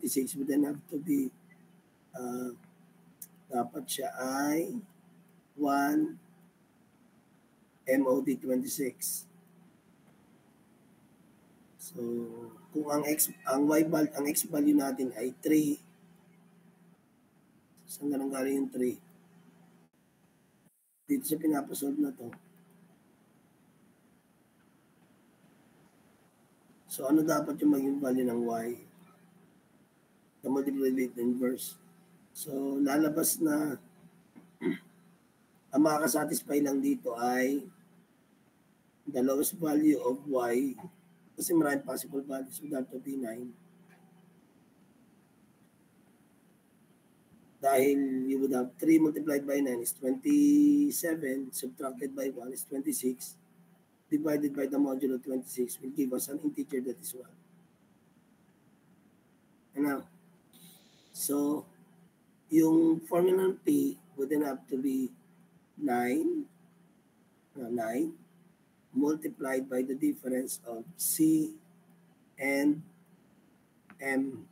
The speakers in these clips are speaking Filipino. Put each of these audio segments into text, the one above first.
26 would then have to be dapat siya ay 1 MOD 26. So, kung ang x value natin ay 3, saan ganun galing yung 3? Dito sa pinapasolve na to. So, ano dapat yung maging value ng y? The multiplied inverse. So, lalabas na ang makakasatisfy lang dito ay the lowest value of y, kasi maraming possible values, so that to be 9. Dahil you would have 3 multiplied by 9 is 27, subtracted by 1 is 26, divided by the modulo 26 will give us an integer that is 1. And now, so, yung formula ng P would then have to be 9 multiplied by the difference of C and M,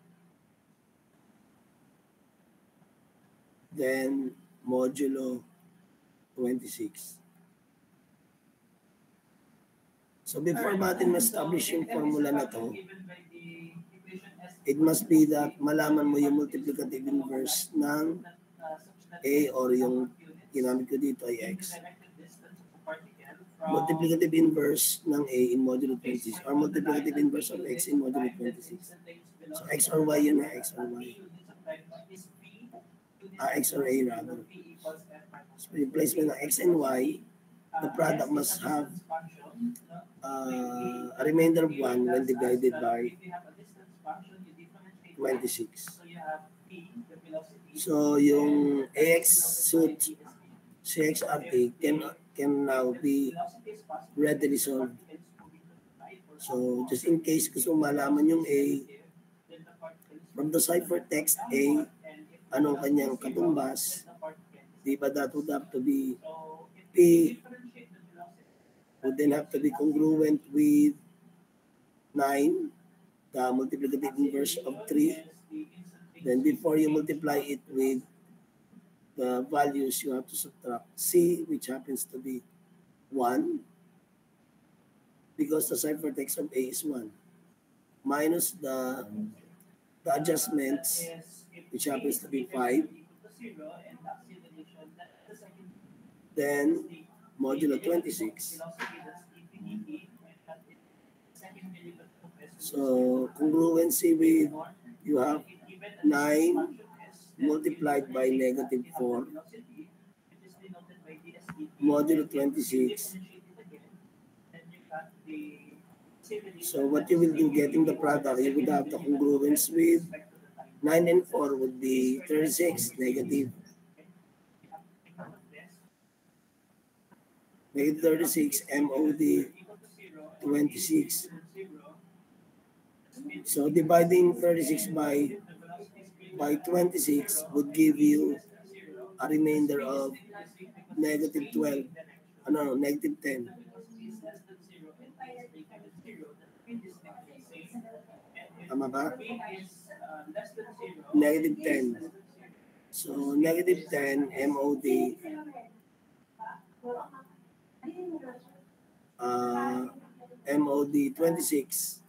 then modulo 26. So before natin ma-establish yung formula na to, it must be that malaman mo yung multiplicative inverse ng A, or yung ginamit ko dito ay X. Multiplicative inverse ng A in modulo 26 or multiplicative inverse of X in modulo 26. So X or Y yun na, X or Y. X or A rather. So yung placement ng X and Y, the product must have a remainder of 1 when divided by 26. So yung AX suit CXRT can now be readily solved. So just in case gusto malaman yung A, from the ciphertext A, anong kanyang katumbas, di ba that would have to be P would then have to be congruent with 9, the multiplicative inverse of 3. Then before you multiply it with the values, you have to subtract C, which happens to be 1, because the ciphertext of A is 1, minus the adjustments, which happens to be 5, then modulo 26. So congruency with, you have 9 multiplied by negative 4, modulo 26. So what you will do getting the product, you would have the congruence with 9 and 4 would be 36, negative 36, MOD 26. So dividing 36 by 26 would give you a remainder of negative 12, negative 10. Tama ba? Negative 10. So negative 10 MOD MOD 26.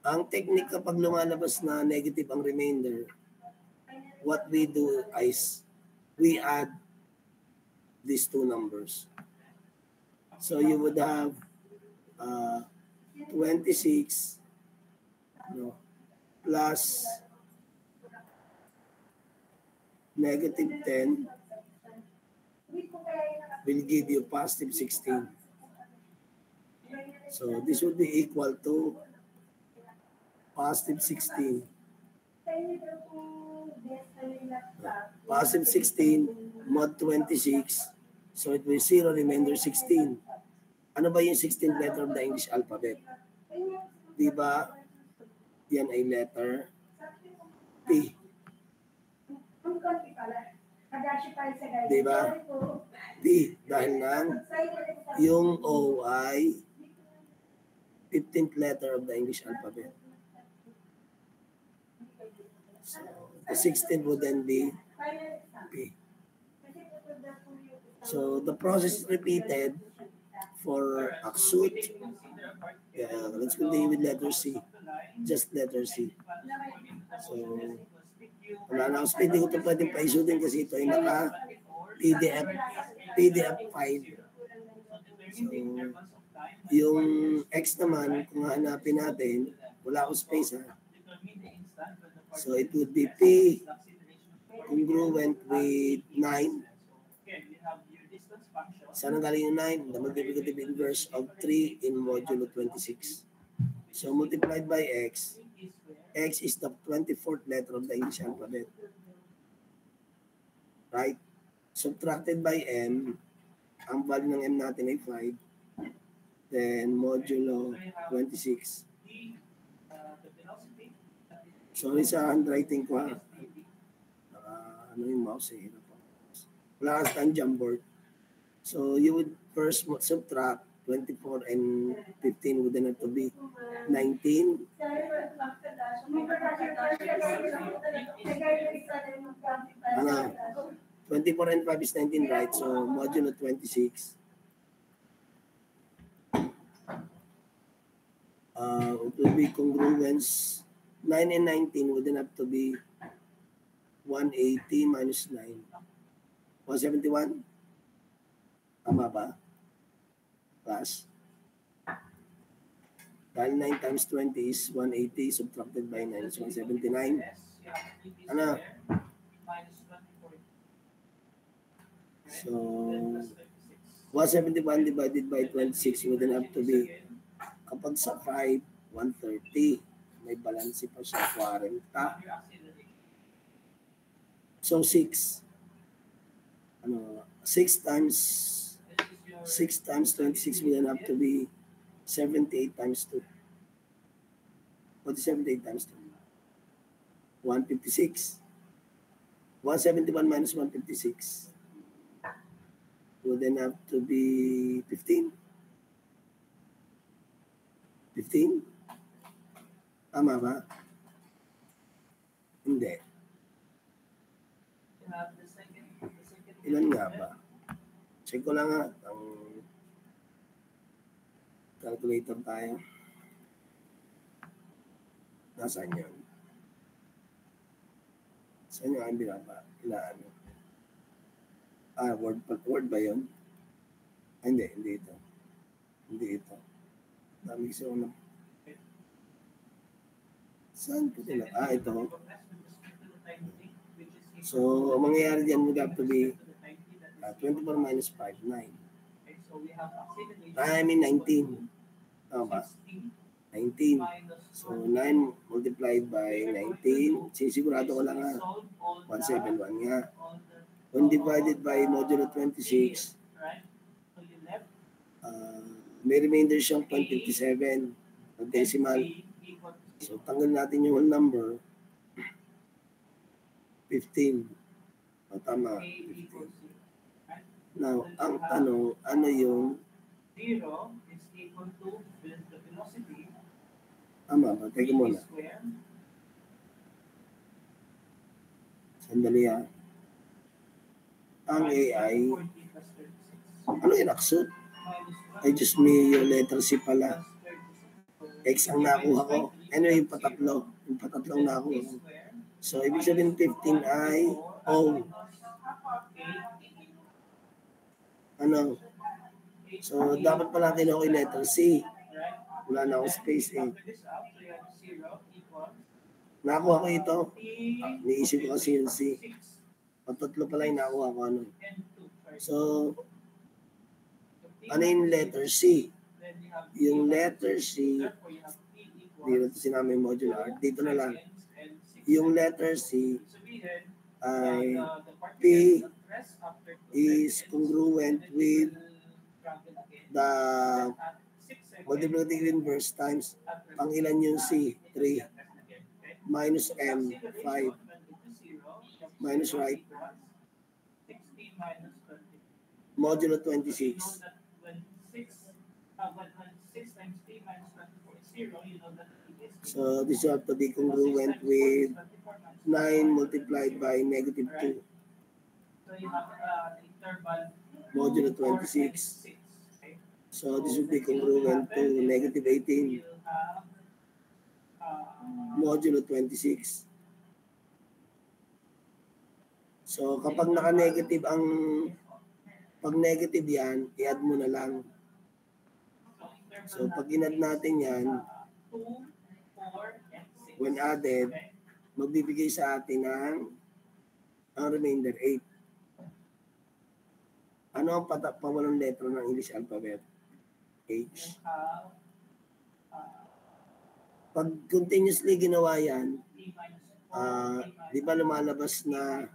Ang technique kapag lumalabas na negative ang remainder, what we do is we add these two numbers. So you would have 26 plus negative 10 will give you positive 16. So this would be equal to positive 16. Positive 16 mod 26. So it will 0 remainder 16. Ano ba yung 16th letter of the English alphabet? Diba? Yan ay letter P. Diba? P. Dahil lang yung O ay 15th letter of the English alphabet. So, the 16 would then be P. So, the process is repeated for Aksut. Yeah, let's continue with letter C. Just letter C. So, wala na ako speed. Hindi ko ito pwedeng paisutin kasi ito ay PDF 5. So, yung X naman, kung hanapin natin, wala akong space ha. So, it would be P congruent with 9. Saan galing yung 9? The multiplicative inverse of 3 in modulo 26. So, multiplied by X. X is the 24th letter of the English alphabet. Right? Subtracted by M. Ang value ng M natin ay 5. Then, modulo 26. Sorry sa handwriting ko ha. Ano yung mouse eh. Wala kang stand Jamboard. So, you would first subtract 24 and 15 would then have to be 19. Ano? 24 and 5 is 19, right? So, modulo 26. It will be congruence. 9 and 19 would then have to be 180 minus 9. 171? Tama ba? Plus. Dahil 9 times 20 is 180 subtracted by 9 is 179. Ano? So, 171 divided by 26 would then have to be, kapag sa 5, 130. May balance pa siya, 40. So, 6. 6 times 26 will then have to be 78 times 2. What is 78 times 2? 156. 171 minus 156 will then have to be 15. 15? Tama ba? Hindi. Ilan nga ba? Check ko lang nga. Ang calculator tayo. Nasaan yun? Saan yung ang binaba? Ilaan? Word ba yun? Hindi ito. Hindi ito. Dami kasi ako na. Saan po nila? Ito. So, ang mangyayari dyan would have to be 24 minus 5, 9. I mean 19. Tama ba? 19. So, 9 multiplied by 19. Sisigurado ko lang nga. 171 nga. When divided by modulo 26, may remainder siyang 0.57 na decimal. So, tanggal natin yung whole number. 15. Tama. 15. Now, ang tanong, ano yung 0 is equal to the velocity. Tama ba? Teka muna. Sandali ha. Ang AI, ano yung Aksut? Ay, just me, yung letter C pala. X ang nakuha ko. Ano yung patatlo? Yung patatlong nakuha ko. So, ibig sabihin 15 ay O. Ano? So, dapat pala kinuha ko yung letter C. Wala na akong space eh. Nakuha ko ito. Niisip ko kasi yung C. Patatlo pala yung nakuha ko. Ano? So, ano yung letter C? Yung letter C, dito sinama yung modular. Dito na lang. Yung letter C ay P is congruent with the multiplicative inverse times pang ilan yung C? 3 minus M 5 minus right modulo 26. So this will have to be congruent with 9 multiplied by negative 2 So you have the interval modulo 2 or 26. Okay? So this would be congruent to negative 18 You'll have modulo 26. So kapag naka-negative pag negative yan, i-add mo na lang. So pag in-add natin yan, 2, 4, and 6. when added, Okay? magbibigay sa atin ng ang remainder 8. Ano ang pawalong letra ng English alphabet? H. You have Pag continuously ginawa yan, T minus 4, di ba lumalabas na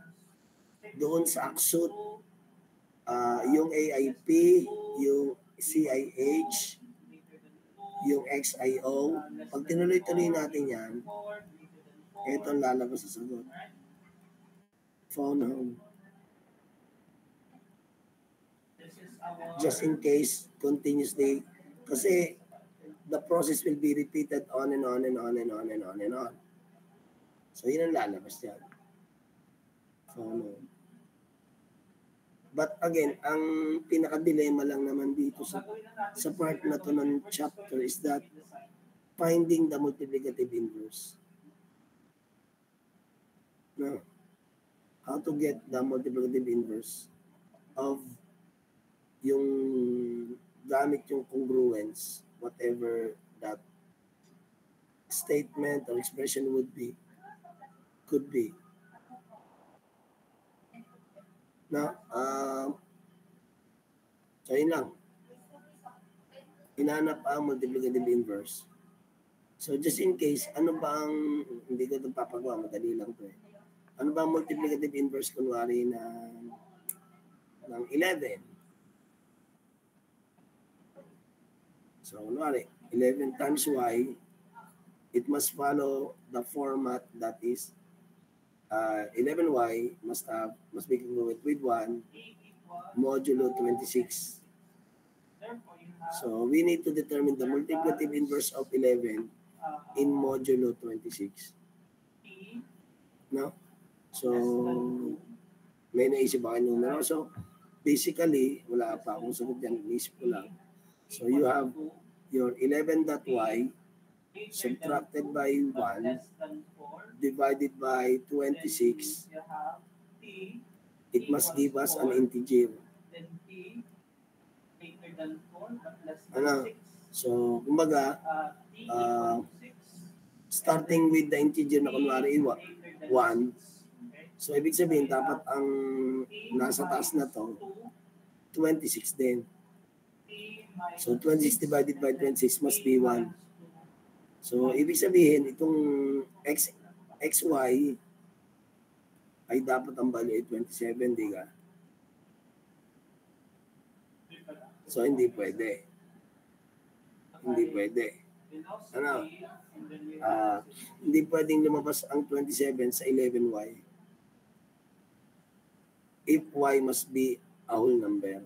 doon sa aksot, yung AIP, yung CIH, yung XIO, pag tinuloy-tuloy natin yan, ito ang lalabas sa sagot. Phone home. Just in case, continuously, kasi the process will be repeated on and on and on and on and on and on. So yun ang lalabas yan. Phone home. But again, ang pinaka-dilemma lang naman dito sa part na to ng chapter is that finding the multiplicative inverse. No. How to get the multiplicative inverse of yung gamit yung congruence, whatever that statement or expression could be. Na, so yun lang. Hinanap ang multiplicative inverse. So just in case, ano ba ang, hindi ko ito papagawa, madali lang to eh. Ano ba ang multiplicative inverse kunwari ng 11? So kunwari, 11 times y, it must follow the format that is 11y must be congruent with 1 modulo 26. So we need to determine the multiplicative inverse of 11 in modulo 26. No? So may naisip ba kayong numero? So basically, wala pa akong sagot dyan. Inisip ko lang. So you have your 11.y subtracted by 1 divided by 26, it must give us an integer. Ano? So, kumbaga, starting with the integer na kunwari 1, so ibig sabihin, dapat ang nasa taas na to, 26 din. So, 26 divided by 26 must be 1. So, ibig sabihin, itong XY ay dapat ang value ay 27, di ka? So, hindi pwede. Hindi pwede. Ano? Hindi pwedeng lumabas ang 27 sa 11Y. If Y must be a whole number.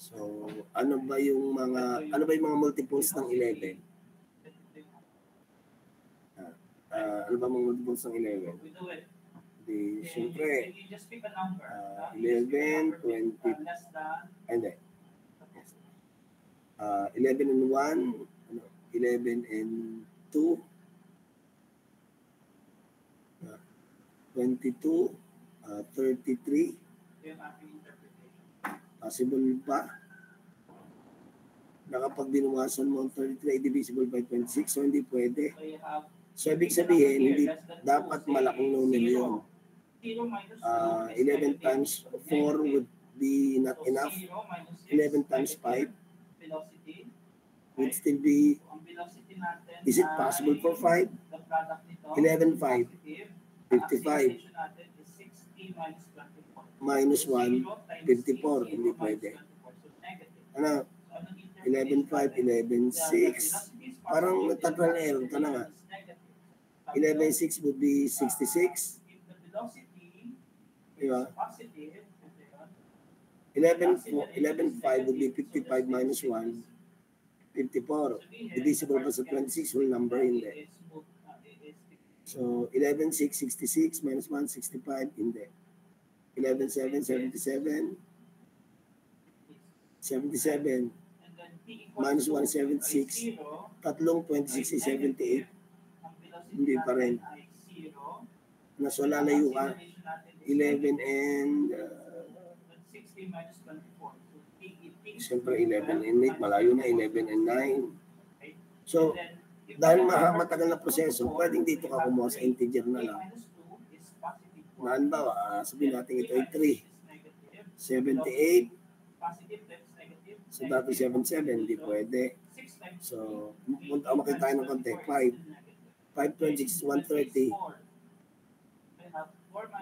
So, ano ba yung mga multiples ng 11? Ano ba mga multiples ng 11? Di, siyempre, 11, 20, hindi. 11 and 1, 11 and 2, 22, 33, possible pa. Kapag binuwasan mo ang 33 divisible by 26, so hindi pwede. So, ibig sabihin, hindi dapat malaking numero yun. 11 times 4 would be not enough. 11 times 5 would still be, is it possible for 5? 11, 5, 55. Minus 1, 54. Hindi pwede. Ano? 11, 5, 11, 6. Parang nagtatral error ka na nga. 11.6 would be 66. Diba? 11.5 would be 55 minus 1. 54. Divisible pa sa 26 whole number, hindi. So, 11.6, 66, minus 1, 65, hindi. 11.7, 77, 77, minus 1, 76, tatlong 26, 78, hindi pa rin. Nasa lalayo ka, 11 and, siyempre 11 and 8, malayo na, 11 and 9. So, dahil matagal na proseso, pwedeng dito ka kumuha sa integer na lang. Halimbawa, sabihin natin ito ay 3. 78. So, dati 77, hindi pwede. So, punta makita tayo ng konti. 5. 526, 130.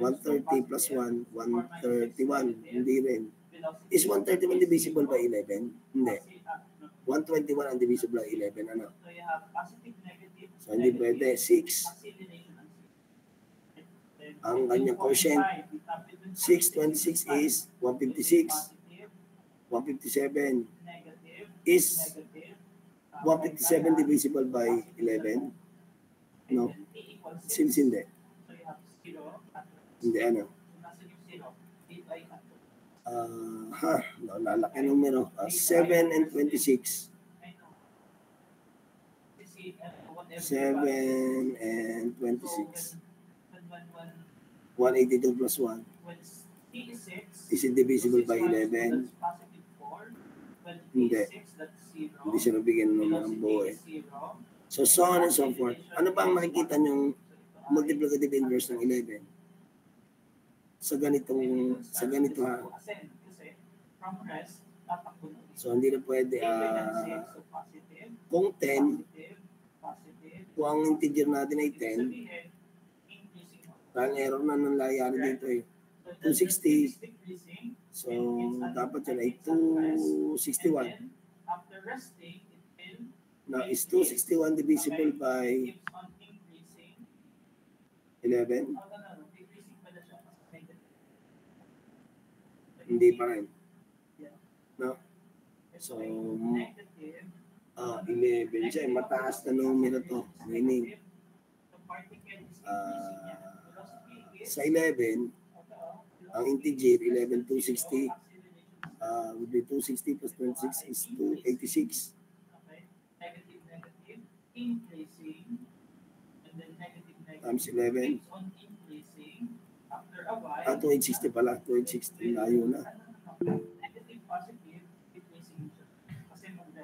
130 plus 1, 131. Hindi rin. Is 131 divisible by 11? Hindi. 121 ang divisible by 11. Ano? So, hindi pwede. 6. Ang kanyang quotient. 626 is 156. 157 is 157 divisible by 11? No? Since hindi. Hindi, ano? Lalaki numero. 7 and 26. 7 and 26. 182 plus 1. Is it divisible by 11? Hindi. Hindi siya nabigyan ng buo eh. So on and so forth. Ano ba ang makikita niyong multiplicative inverse ng 11? Sa ganito ha. So hindi na pwede kung 10, kung ang integer natin ay 10, parang error na nangyayari dito eh. 260. So, dapat yan ay 261. Now, is 261 divisible by 11? Hindi pa rin. No? So, 11 siya. Mataas na numero to. Meaning, sa 11, ang integer, 11, 260, would be 260 plus 26 is 286. Times 11. 260 pala. 260. Layo na.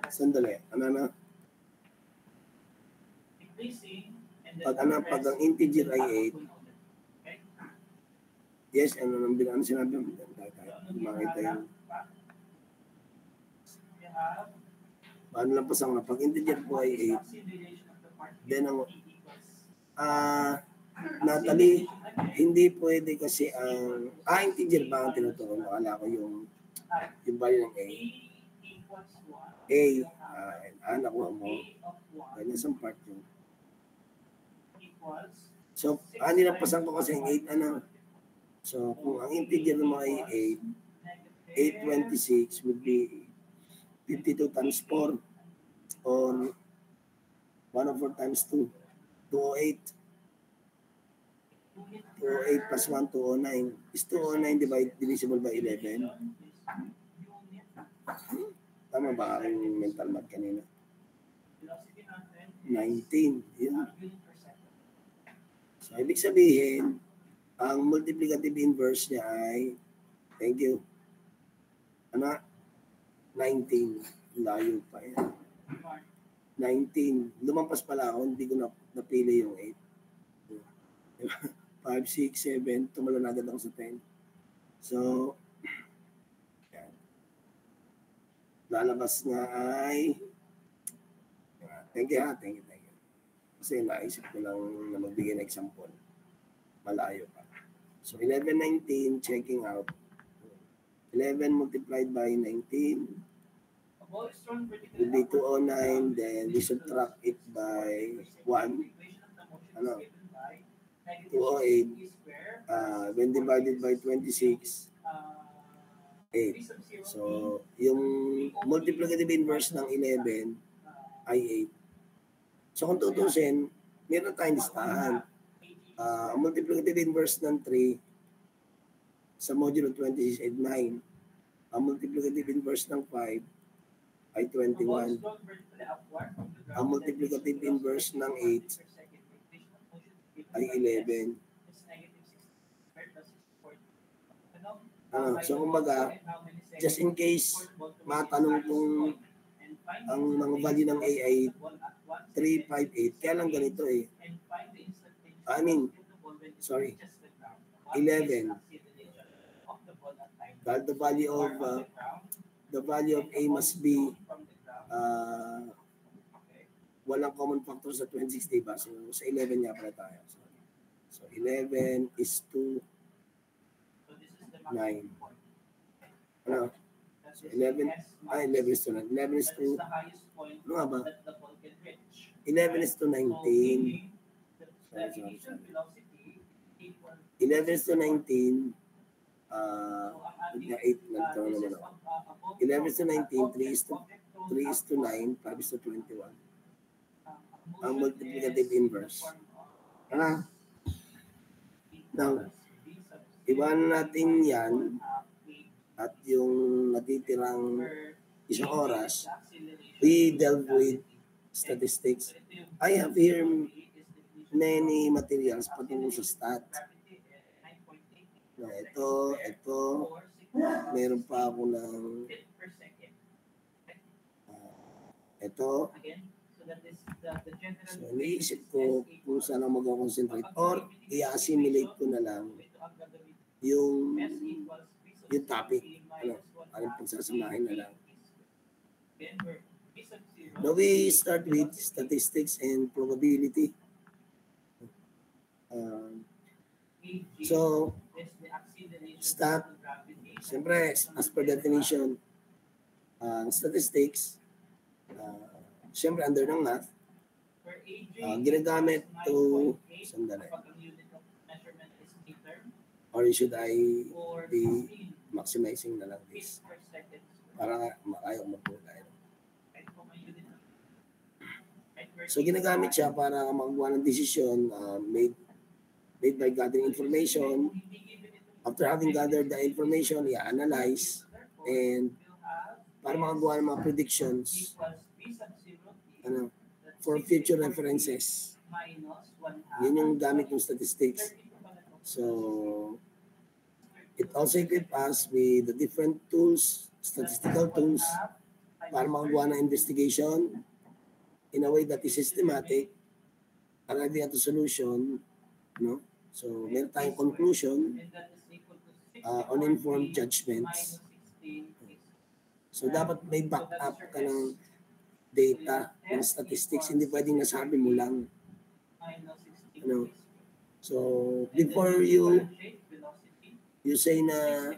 Sandali. Ano na? Pag ang integer ay 8, yes, ano nang bilang sinabi mo? Makita yun. Paano lang pasang na? Pag integer po ay 8, then ang Natalie, hindi pwede kasi ang integer ba ang tinuturo? Akala ko yung value ng A. Nakuha mo. Ganyan sa part yun. So, nilampasan ko kasi ang 8, ano? So, kung ang integer mo ay 8, 826 would be 52 times 4 or 1/4 times 2, 208. 208 plus 1, 209. Is 209 divisible by 11? Tama ba ang mental math kanina? 19. Yeah. So, ibig sabihin, ang multiplicative inverse niya ay, thank you, 19. Layo pa yan. 19. Lumampas pala ako, hindi ko napili yung 8. 5, 6, 7, tumalon agad ako sa 10. So, yan. Lalabas nga ay, thank you. Kasi naisip ko lang na magbigay ng example. Malayo pa. So, 11, 19, checking out. 11 multiplied by 19 will be 209, then we subtract it by 1. 208. When divided by 26, 8. So, yung multiplicative inverse ng 11 ay 8. So, kung tutusin, meron tayong listahan. Ang multiplicative inverse ng 3 sa modulo 26 ay 9. Ang multiplicative inverse ng 5 ay 21. Ang multiplicative inverse ng 8 ay 11. So kumbaga, just in case matanong kung ang mga value ng A ay 3, 5, 8, kaya lang ganito eh. Sorry, 11. Dahil the value of A must be walang common factor sa 26, diba? So sa 11 nga pala tayo. So 11 is to 9. Ano? So 11 is to 9. 11 is to, ano nga ba? 11 is to 19. Sorry. 11 is to 19. 8 nagkaroon naman ako. 11 is to 19, 3 is to 9, 5 is to 21. Ang multiplicative inverse. Now, ibahan natin yan at yung natitirang isang oras, we delve with statistics. I have here many materials patungkol sa stat. Ito, meron pa ako ng ito. So, iniisip ko kung saan ako mag-concentrate or i-assimilate ko na lang yung topic. Anong pagsasamahin na lang. Now we start with statistics and probability. So, stat, siyempre, as per definition, statistics, siyempre under ng math, ginagamit to, sandali. Or should I be maximizing na lang this? Para makayo magpulay. So, ginagamit siya para magawa ng desisyon made by gathering information. After having gathered the information, i-analyze and para makagawa ng mga predictions for future references. Yun yung gamit ng statistics. So, it also equips us with the different tools, statistical tools, para makagawa ng investigation in a way that is systematic, arriving at a solution, So, meron tayong conclusion, uninformed judgments. So, dapat may backup ka ng data, ng statistics, hindi pwedeng nasabi mo lang. So, before you say na,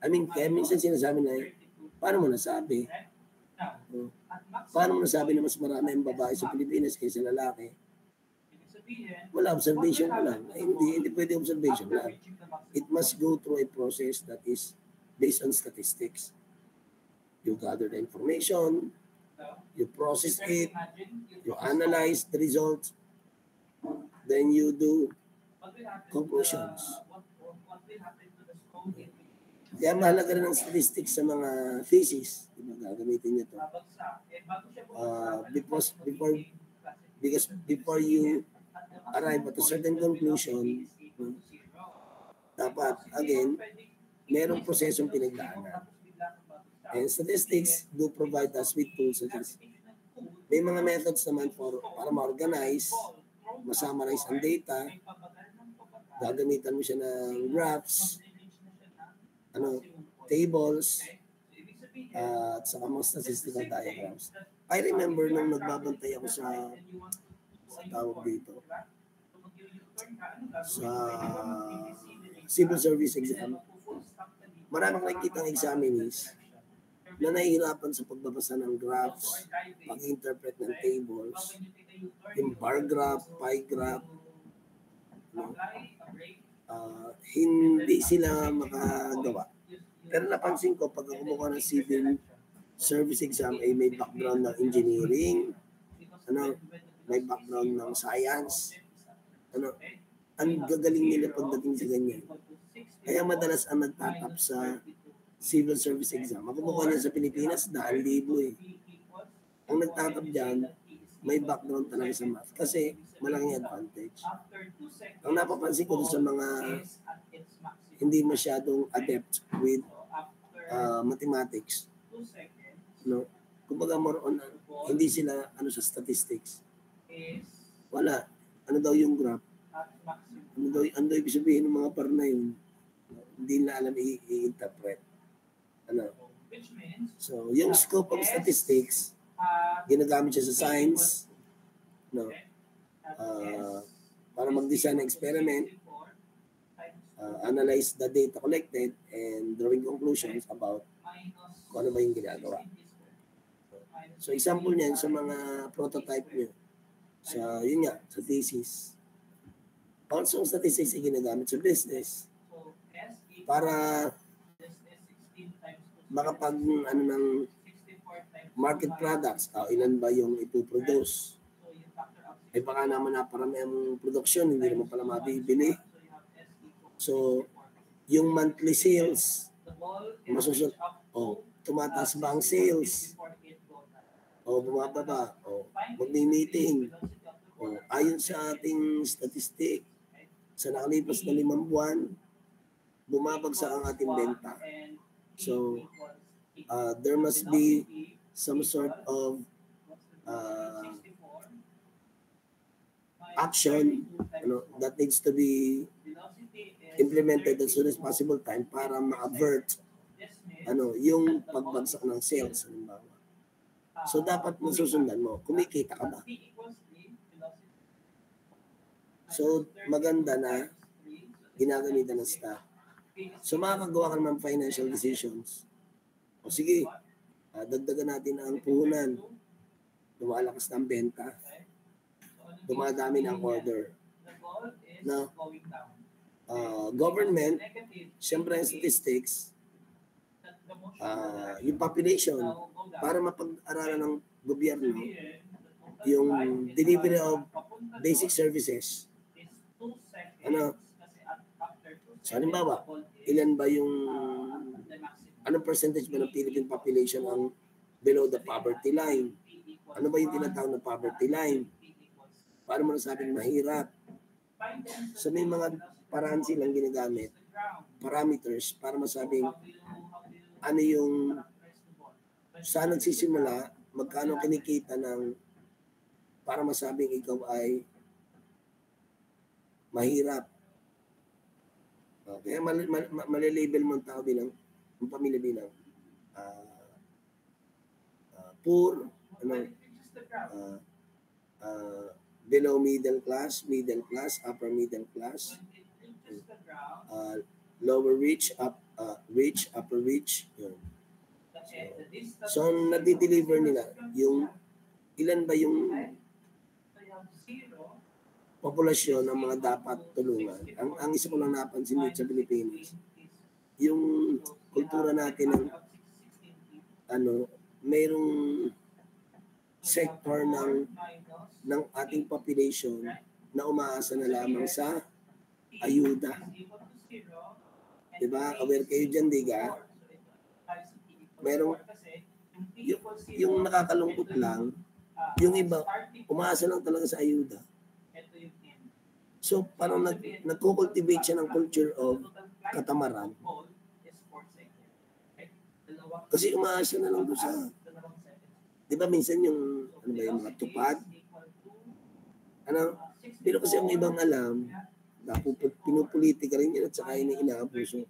kaya minsan sinasabi na, paano mo nasabi? Paano mo nasabi na mas marami ang babae sa Pilipinas kaysa lalaki? Wala, observation ko lang. Hindi pwede observation lang. It must go through a process that is based on statistics. You gather the information, you process it, you analyze the results, then you do conclusions. Kaya mahalaga rin ang statistics sa mga thesis. Diba, gagamitin niyo ito. Because before you arrive at a certain conclusion, dapat, again, merong prosesong pinagdaanan. And statistics do provide us with tools such as may mga methods naman para ma-organize, ma-summarize ang data, gagamitan mo siya ng graphs, tables, at saka mga statistical diagrams. I remember nung nagbabantay ako sa tawag dito, sa civil service exam, maraming nakikita ng examinees na nahihirapan sa pagbabasa ng graphs, pag-interpret ng tables, yung bar graph, pie graph, hindi sila makagawa. Pero napansin ko, pag kumuha ng civil service exam, ay may background ng engineering, may background ng science, ang gagaling nila pagdating sa ganyan. Kaya madalas ang nagtatap sa civil service exam. Ako po niya sa Pilipinas, 100,000 eh. Ang nagtatap dyan, may background talaga sa math kasi malaking advantage. Ang napapansin ko sa mga hindi masyadong adept with mathematics, no? Kumbaga more on, hindi sila sa statistics. Wala. Ano daw yung graph? Ano daw ibig sabihin ng mga par na yun? Hindi na alam i-interpret. So, yung scope of statistics, ginagamit siya sa science, no? Para mag-design ng experiment, analyze the data collected, and drawing conclusions about kung ano ba yung ginagawa. So, example niyan sa mga prototype niyo, sa, yun nga, sa thesis. Also, statistics ay ginagamit sa business para makapag, ng market products, ilan ba yung ipoproduce. Ay baka naman naparami ang production, hindi naman pala mabibili. So, yung monthly sales, masusunod, tumataas ba ang sales? Bumababa, magmi-meeting. Ayon sa ating statistic, sa nakalipas na 5 buwan, bumabagsak ang ating benta. So, there must be some sort of action that needs to be implemented as soon as possible time para ma-avert yung pagbagsak ng sales. So, dapat masusundan mo, kumikita ka ba? So, maganda na ginagamitan ng staff. So, makakagawa ka ng financial decisions. O sige, dagdagan natin ang puhunan. Lumalakas na ang benta. Dumadami na ang order. Now, government, siyempre ang statistics, yung population, para mapag-aralan ng gobyerno, yung delivery of basic services. So, halimbawa, ilan ba yung, anong percentage ba ng Philippine population ang below the poverty line? Ano ba yung tinatawag na poverty line? Paano mo nasabing mahirap? So, may mga paraan silang ginagamit, parameters, para masabing ano yung, saan nagsisimula, magkano kinikita ng, para masabing ikaw ay mahirap. Kaya malilabel mo ang tao bilang, ang pamilya bilang poor, below middle class, upper middle class, lower rich, rich, upper rich. Yun. So nadi-deliver nila yung ilan ba yung populasyon ng mga dapat tulungan. Ang isa ko lang napansin dito sa Pilipinas, yung kultura natin ng mayroong sector ng ating population na umaasa na lamang sa ayuda. Diba? Aware kayo dyan, diga? Merong yung nakakalungkot lang, yung iba umaasa lang talaga sa ayuda. So, parang nagko-cultivate siya ng culture of katamaran. Kasi umaasa na lang doon sa, di ba minsan yung, yung mga tupad? Pero kasi ang ibang alam, pinupolitika rin yan at saka inaabuso.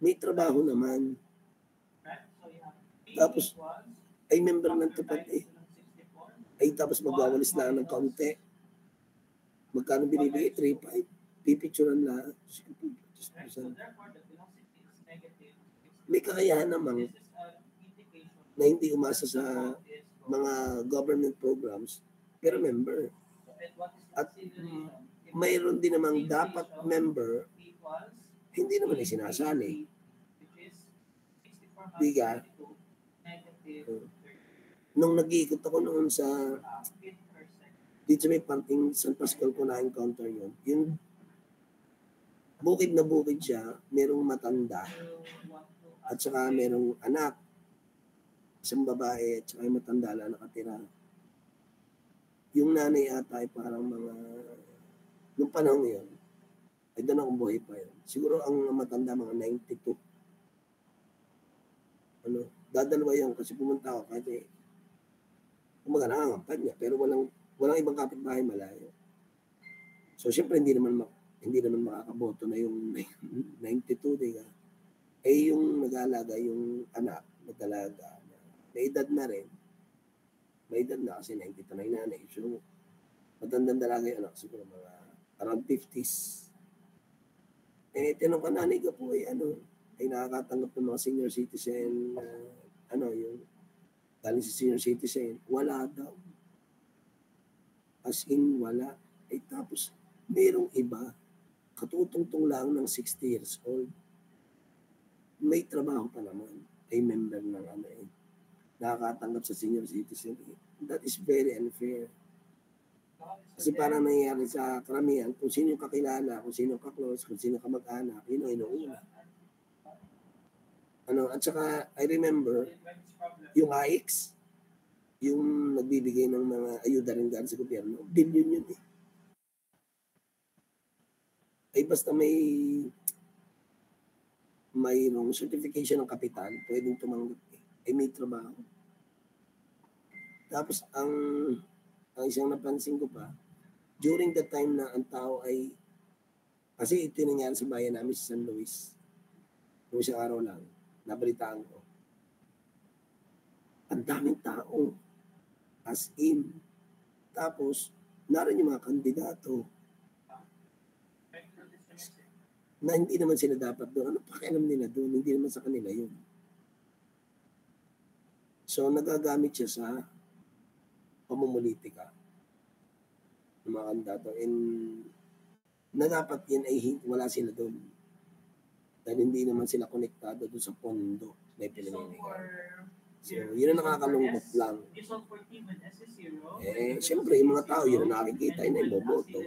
May trabaho naman. Tapos, ay member ng tupad eh. Ay tapos magwawalis na ng kaunti. Magkano binibigay? 3.5. Pipicturean lang. May kakayahan naman na hindi umasa sa mga government programs, pero member. At mayroon din namang dapat member, hindi naman ay sinasali. Biga. Nung nag-iikot ako noon sa dito may panting San Pascual ko na-encounter yun. Yung bukid na bukid siya, merong matanda, at saka merong anak, isang babae, at saka yung matanda lang nakatira. Yung nanay ata ay parang mga, nung panahon yun, ay doon akong buhay pa yun. Siguro ang matanda mga 92. Dadalawa yun kasi pumunta ako kasi kumaga nangangampad niya, pero walang ibang kapitbahay malayo. So, siyempre, hindi naman makakaboto na yung 92, diba? Eh, yung nag-aalaga, yung anak, nag-alaga, may edad na rin. May edad na kasi 92 na yung nanay. So, matandang dalaga yung anak, siguro mga around 50s. Eh, tinong ka nanay ka po ay nakakatanggap ng mga senior citizen, yung galing sa senior citizen, wala daw. As in, wala. Eh, tapos, mayroong iba, katutungtong lang ng 60 years old. May trabaho pa naman. Ay member ng nakakatanggap sa senior citizen. That is very unfair. Kasi parang nangyayari sa karamihan, kung sino yung kakilala, kung sino yung kaklose, kung sino kamag-anak, yun ang inuuna. At saka, I remember, yung AIX, yung nagbibigay ng mga ayuda rin dahil sa gobyerno, billion yun eh. Ay basta mayroong certification ng kapital, pwedeng tumanggap eh. Ay may trabaho. Tapos ang isang napansin ko pa, during the time na ang tao ay, kasi ito yung nangyari sa bayan namin sa San Luis, noong isang araw lang, nabalitaan ko. Ang daming tao, as in. Tapos, naroon yung mga kandidato na hindi naman sila dapat doon. Ano pakialam nila doon? Hindi naman sa kanila yun. So, nagagamit siya sa pamumulitika ng mga kandidato. And na dapat yun ay wala sila doon. Dahil hindi naman sila konektado doon sa pondo na ipinamimigay. So, yun ang nakakalungkot lang. Eh, siyempre, yung mga tao, yun ang nakikita, yun ang boboto.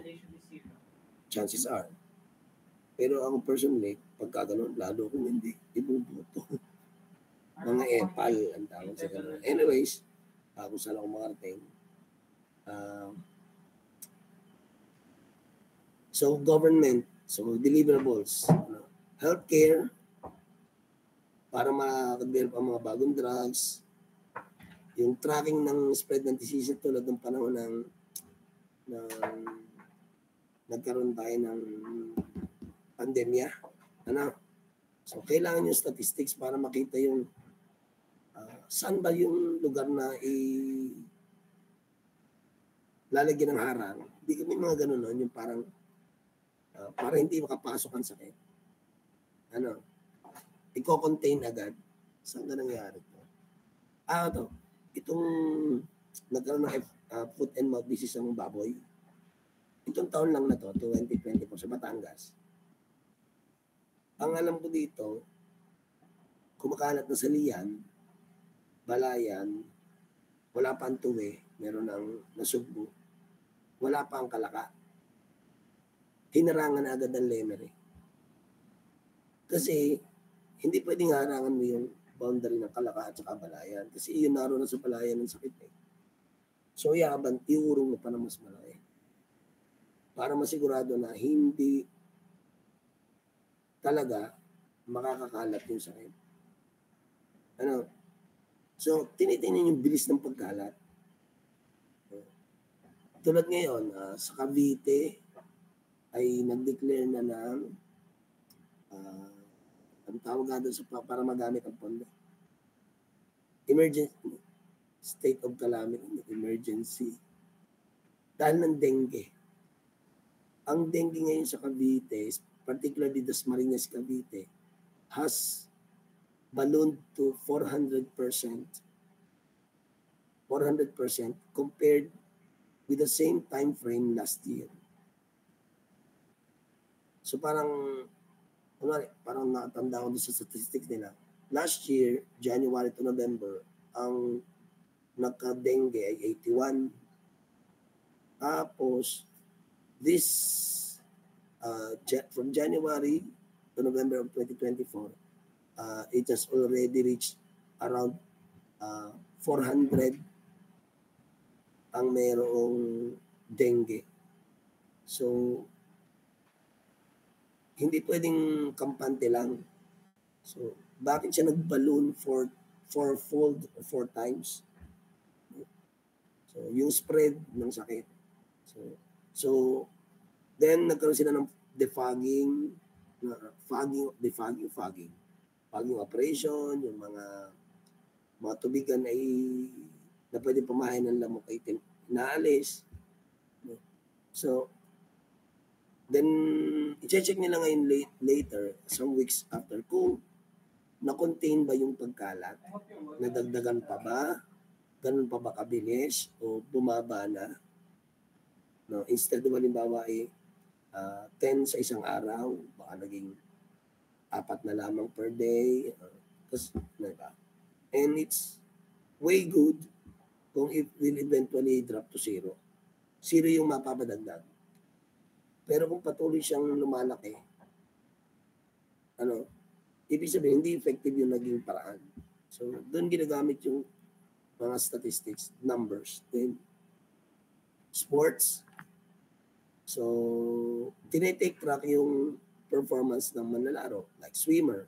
Chances are. Pero ako personally, pagka gano'n, lalo kung hindi, ibuboto. Mga epal, ang tawag sa gano'n. Anyways, kung saan ako makarating. So, government, so deliverables, healthcare, para makadevelop ang mga bagong drugs, yung tracking ng spread ng disease tulad ng panahon ng nagkaroon tayo ng pandemya. So, kailangan yung statistics para makita yung saan ba yung lugar na lalagyan ng harang. Hindi kami mga ganun nun, yung parang para hindi makapasok ang sakit. I-contain agad. Saan ka nangyari to? Itong nagkaroon ng foot and mouth disease ng baboy. Itong taon lang na to, 2024, sa Batangas. Ang alam ko dito, kumakalat na sa Lian, Balayan, wala pa ang Tuwi, meron ng Nasugbu, wala pa ang Kalaka. Hinarangan na agad ng Lemery. Kasi, hindi pwedeng harangan mo yung boundary ng Kalaka at saka Balayan. Kasi yun naroon na sa Balayan ng sakit eh. So, iurong mo pa na mas malaki. Para masigurado na hindi talaga makakakalat yung sakit. So, tinitingnan yung bilis ng pagkalat. Tulad ngayon, sa Cavite ay nag-declare na ng ang tawag nga doon para magamit ang pondo. Emergency, state of calamity, emergency. Dahil ng dengue. Ang dengue ngayon sa Cavite, particularly Dasmariñas, Cavite, has ballooned to 400% compared with the same time frame last year. So parang nakatanda ko sa statistics nila. Last year, January to November, ang nagka-dengue ay 81. Tapos, this from January to November of 2024, it has already reached around 400 ang mayroong dengue. So, hindi pwedeng kampante lang. So, bakit siya nag-balloon four-fold, 4 times? So, yung spread ng sakit. So then nagkaroon sila ng fogging operation, yung mga tubigan ay na pwede pamahay ng lamok ay inaalis. So, then, i-check nila ngayon later, some weeks after, kung na-contain ba yung pagkalat, nadagdagan pa ba, ganun pa ba kabilis, o bumaba na. No, instead of halimbawa ay 10 sa isang araw, baka naging 4 na lamang per day. Diba? And it's way good kung it will eventually drop to 0. 0 yung mapapadagdag. Pero kung patuloy siyang lumalaki, ibig sabihin, hindi effective yung naging paraan. So, doon ginagamit yung mga statistics, numbers. Then, sports. So, tinitake track yung performance ng manlalaro, like swimmer,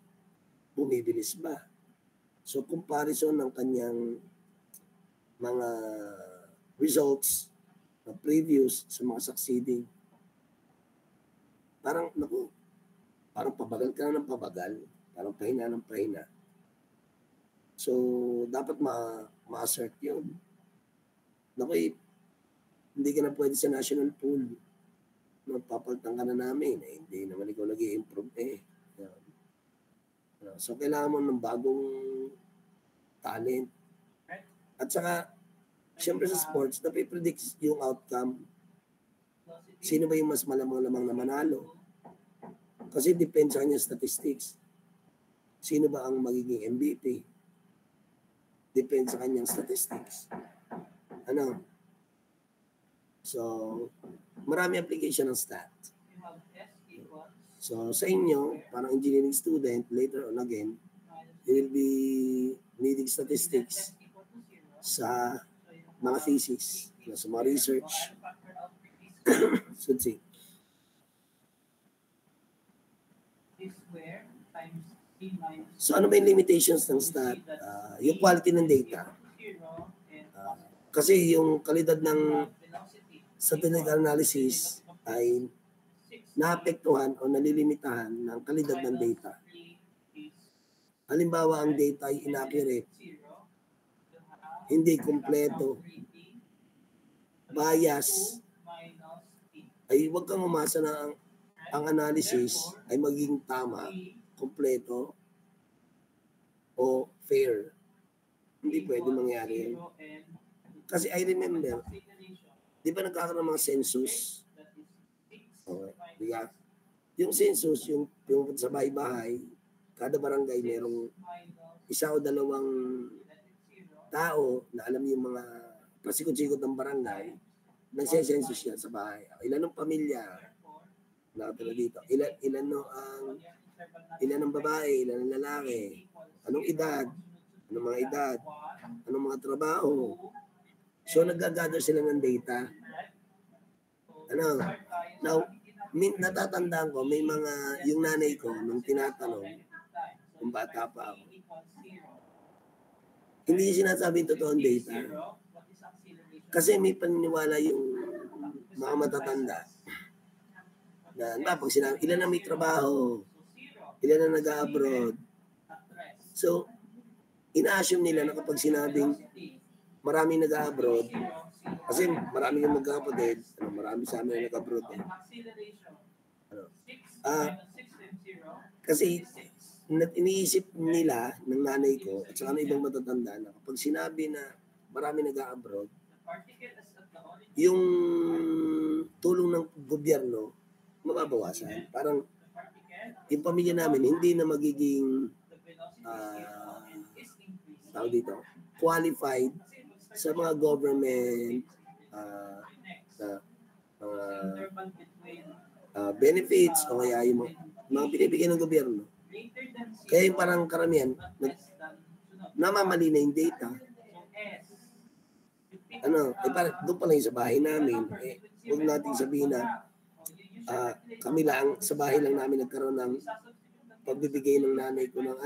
bumibilis ba? So, comparison ng kanyang mga results na previous sa mga succeeding. Parang pabagal ka na ng pabagal, parang pahina ng pahina. So, dapat ma-assert yun. Hindi ka na pwede sa national pool. Papalitan ka na namin. Hindi naman ikaw nag-i-improve So, kailangan mo ng bagong talent. At saka, siyempre sa sports, napipredict yung outcome. Sino ba yung mas malamang-lamang na manalo? Kasi depends sa kanya statistics. Sino ba ang magiging MVP? Depends sa kanyang statistics. So, marami application ng stat. So, sa inyo, parang engineering student, later on again, you will be needing statistics sa mga thesis, sa mga research. Should see. So, ano ba yung limitations ng stat? Yung quality ng data. Kasi yung kalidad ng statistical analysis ay naapektuhan o nalilimitahan ng kalidad ng data. Halimbawa, ang data ay inaccurate, hindi kumpleto, bias, ay huwag kang umasa na ang analysis ay maging tama, kumpleto, o fair. Hindi pwede mangyari yan. Kasi I remember, di ba nagkakaroon ng mga census? Okay. Diba? Yung census, yung sa bahay-bahay, kada barangay merong 1 o 2 tao na alam yung mga pasikot-sikot ng barangay, nagse-census yan sa bahay. Ilan ang pamilya nakatira dito? Ilan ang babae, ilan ang lalaki, anong edad, anong mga edad, anong mga trabaho. So, nag-gather sila ng data. Now, natatandaan ko, may yung nanay ko, nung tinatanong, kung bata pa ako, hindi niya sinasabi yung totoong data. Kasi may paniniwala yung mga matatanda. Pag sinabi, ilan na may trabaho, ilan na nag-abroad. So, ina-assume nila na kapag sinabing maraming nag-abroad, kasi marami yung magkakapatid, marami sa amin nag-abroad. Kasi iniisip nila ng nanay ko at saka ng ibang matatanda na kapag sinabi na marami nag-abroad, yung tulong ng gobyerno mababawasan. Parang yung pamilya namin hindi na magiging qualified sa mga government benefits o kaya yung mga binibigyan ng gobyerno. Kaya yung parang karamihan, namamali na yung data. Parang doon pala yung sa bahay namin. Huwag natin sabihin na kami lang, sa bahay lang namin nagkaroon ng pagbibigay ng nanay ko ng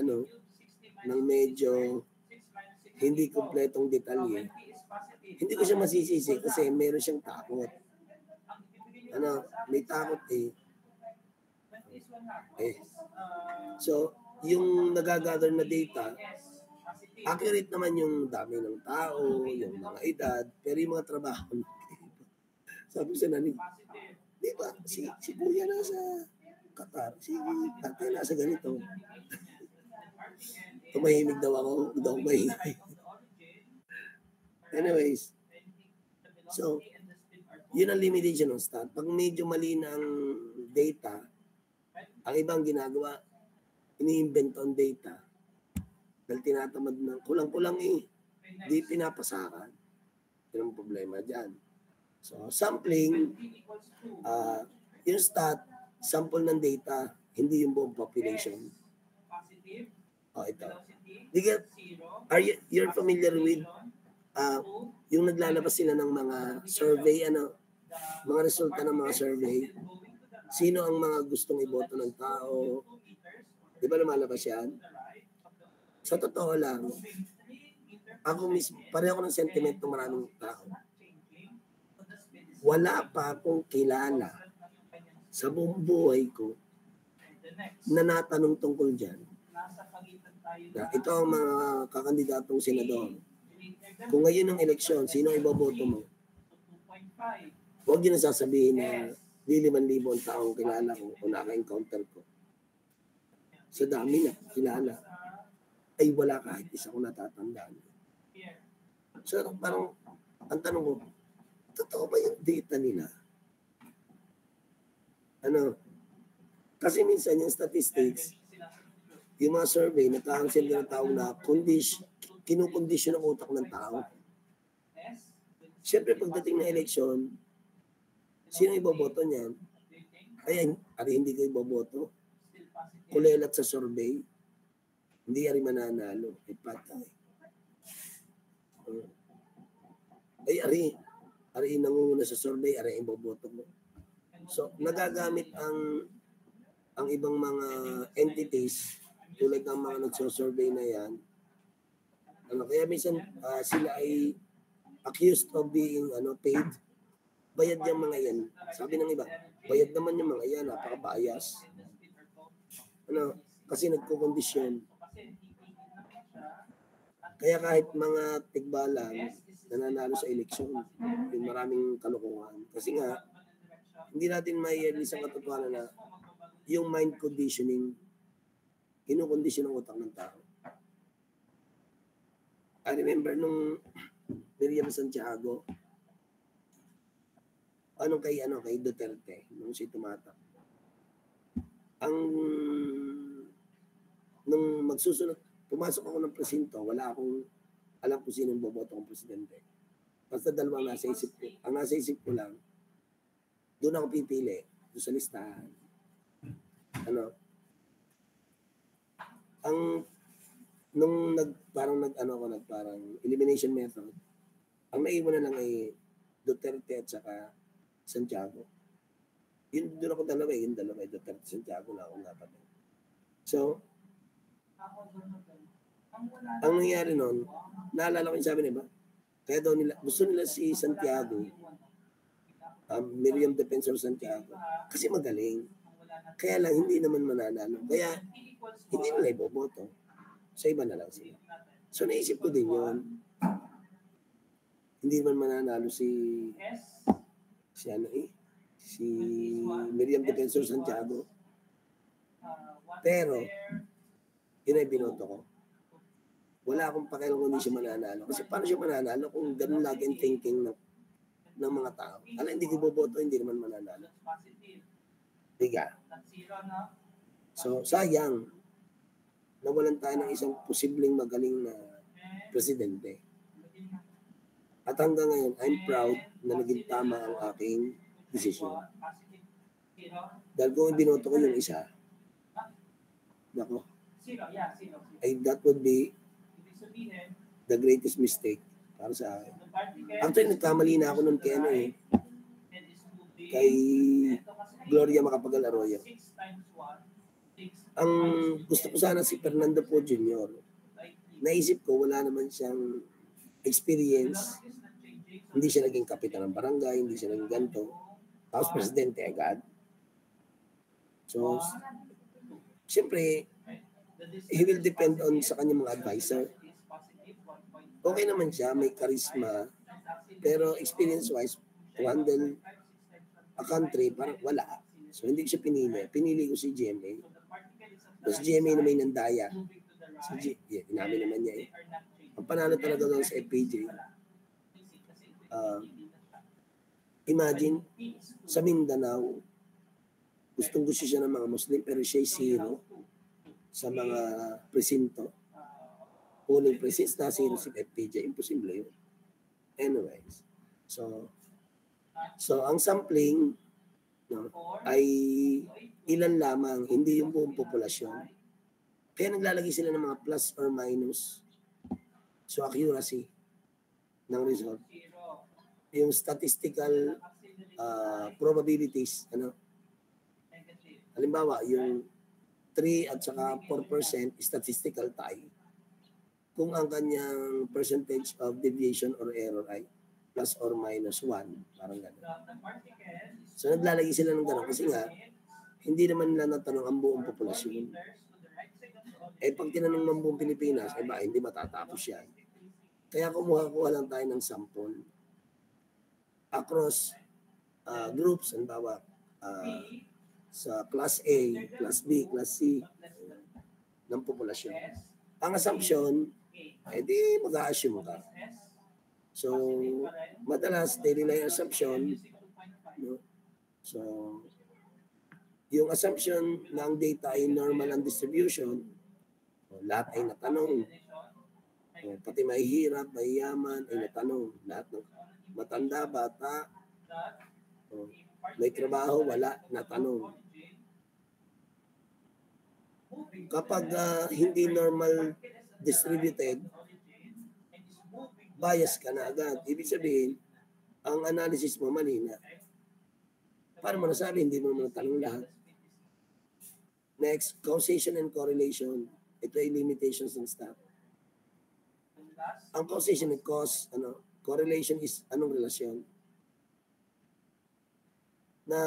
ng medyo hindi kumpletong detalye. Hindi ko siya masisisi kasi meron siyang takot. May takot So, yung nagagather na data, accurate naman yung dami ng tao, yung mga edad, pero yung mga trabaho, sabi sa nani, di ba, si Kuya nasa Qatar, si Tatay nasa ganito. Tumahimik daw ako, daw mahingay. Anyways, so, yun ang limitation ng stat. Pag medyo mali na ang data, ang ibang ginagawa, ini-invent on data. Dahil tinatamad na, kulang-kulang di pinapasakan. Yun ang problema dyan. So, sampling, yung stat, sample ng data, hindi yung buong population. Ito. You're familiar with yung naglalabas sila ng mga survey, mga resulta ng mga survey, sino ang mga gustong iboto ng tao, di ba lumalabas yan? Sa totoo lang, ako mismo, pareho ko ng sentiment ng maraming tao. Wala pa akong kilala sa buong buhay ko na natanong tungkol dyan. Ito ang mga kakandidatong senador. Kung ngayon ang eleksyon, sino ang iboboto mo? Huwag yun ang sasabihin na 5,000 ang taong kilala ko o naka-encounter ko. Sa dami na kilala, ay wala kahit isa ko natatandaan. So parang, ang tanong ko, totoo ba yung data nila? Kasi minsan yung statistics, yung mga survey, nagkakaroon ng tao na kinukondisyon ang utak ng tao. Siyempre, pagdating ng eleksyon, sino iboboto niyan? Hindi ko iboboto. Kulelat sa survey, hindi ari mananalo. Patay. Ari nangunguna sa survey, ari iboboto mo. So, nagagamit ang ibang mga entities, tulad ng mga nagsosurvey na yan, kaya minsan sila ay accused of being paid. Bayad yung mga yan. Sabi ng iba, bayad naman yung mga yan, napaka-bias. Kasi nagkukondisyon. Kaya kahit mga tigbalang nananalo sa eleksyon, yung maraming kalokohan. Kasi nga, hindi natin mai-release ang katotohanan na yung mind conditioning, kinukondisyon ang utak ng tao. I remember nung Miriam Santiago, kay Duterte, nung si tumatakbo. Nung magsusunod, pumasok ako ng presinto, wala akong alam kung sino boboto kong presidente. Basta dalawang nasa isip ko. Ang nasa isip ko lang, doon ako pipili, doon sa listahan. Nung parang elimination method, ang naiwan na lang ay Duterte at saka Santiago. Doon ako yung dalawa, Duterte, Santiago na akong dapat. So, ang nangyari nun, naalala ko yung sabi nila, kaya daw gusto nila si Santiago, Miriam Defensor Santiago, kasi magaling. Kaya lang, hindi naman mananalo. Kaya, hindi nila iboboto. Sa iba na lang sila. So, naisip ko din yun. Hindi man mananalo si Miriam Defensor Santiago. Pero, yun ay binoto ko. Wala akong pakialam kung hindi siya mananalo. Kasi paano siya mananalo kung ganun lagi ang thinking ng mga tao? Hindi ko boboto, hindi naman mananalo. Diga. So, sayang, nawalan tayo ng isang posibleng magaling na presidente. At hanggang ngayon, I'm proud na naging tama ang aking desisyon. Dahil kung binoto ko yung isa, nako, ay that would be the greatest mistake para sa akin. Actually, nagkamali na ako nun kay ano eh, kay Gloria Macapagal Arroyo. Ang gusto ko sana si Fernando Poe Jr. Naisip ko, wala naman siyang experience. Hindi siya naging kapitan ng barangay, hindi siya naging ganito. Tapos presidente agad. So, siyempre, he will depend on sa kanyang mga advisor. Okay naman siya, may charisma, pero experience-wise, to handle a country, parang wala. So, hindi ko siya pinili. Pinili ko si GMA. Tapos GMA na may nandaya. Inamin naman niya eh. Ang panalo talaga doon sa FPJ. Imagine, sa Mindanao, gustong-gusto siya ng mga Muslim, pero siya zero sa mga presinto. Puling presinto na zero si FPJ. Imposible yun. Anyways. So ang sampling ay ilan lamang, hindi yung buong populasyon. Kaya naglalagay sila ng mga plus or minus. So accuracy ng result. Yung statistical probabilities, halimbawa, yung 3 at saka 4% statistical tie, kung ang kanyang percentage of deviation or error ay plus or minus 1, parang gano'n. So naglalagay sila ng gano'n kasi nga, hindi naman nila natanong ang buong populasyon. Eh pag tinanong ng buong Pilipinas, eh ba, hindi matatapos yan. Kaya kumuha lang tayo ng sample across groups, halimbawa, sa class A, class B, class C ng populasyon. Ang assumption, di mag-a-assume ka. So, madalas, they rely assumption. No? So, yung assumption ng data ay normal ang distribution, lahat ay natanong. Pati mahihirap, mahiyaman ay natanong. Lahat ng matanda, bata, may trabaho, wala, natanong. Kapag hindi normal distributed, bias ka na agad. Ibig sabihin, ang analysis mo mali na. Para mo nasabi, hindi mo naman natanong lahat. Next, causation and correlation. Ito ay limitations ng stat. Ang causation and cause, correlation is anong relasyon? Na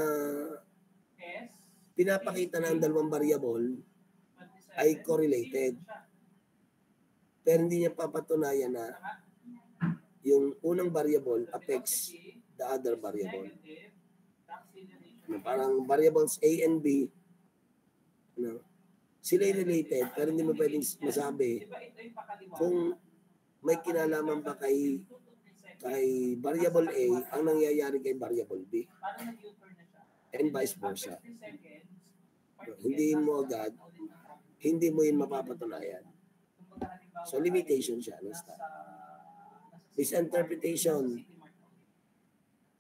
pinapakita na ang dalawang variable ay correlated. Pero hindi niya papatunayan na yung unang variable affects the other variable. Parang variables A and B, sila related, pero hindi mo pwedeng masabi kung may kinalaman ba kay variable A ang nangyayari kay variable B. And vice versa. Hindi mo agad, hindi mo yun mapapatunayan. So limitation siya ng stat. Misinterpretation.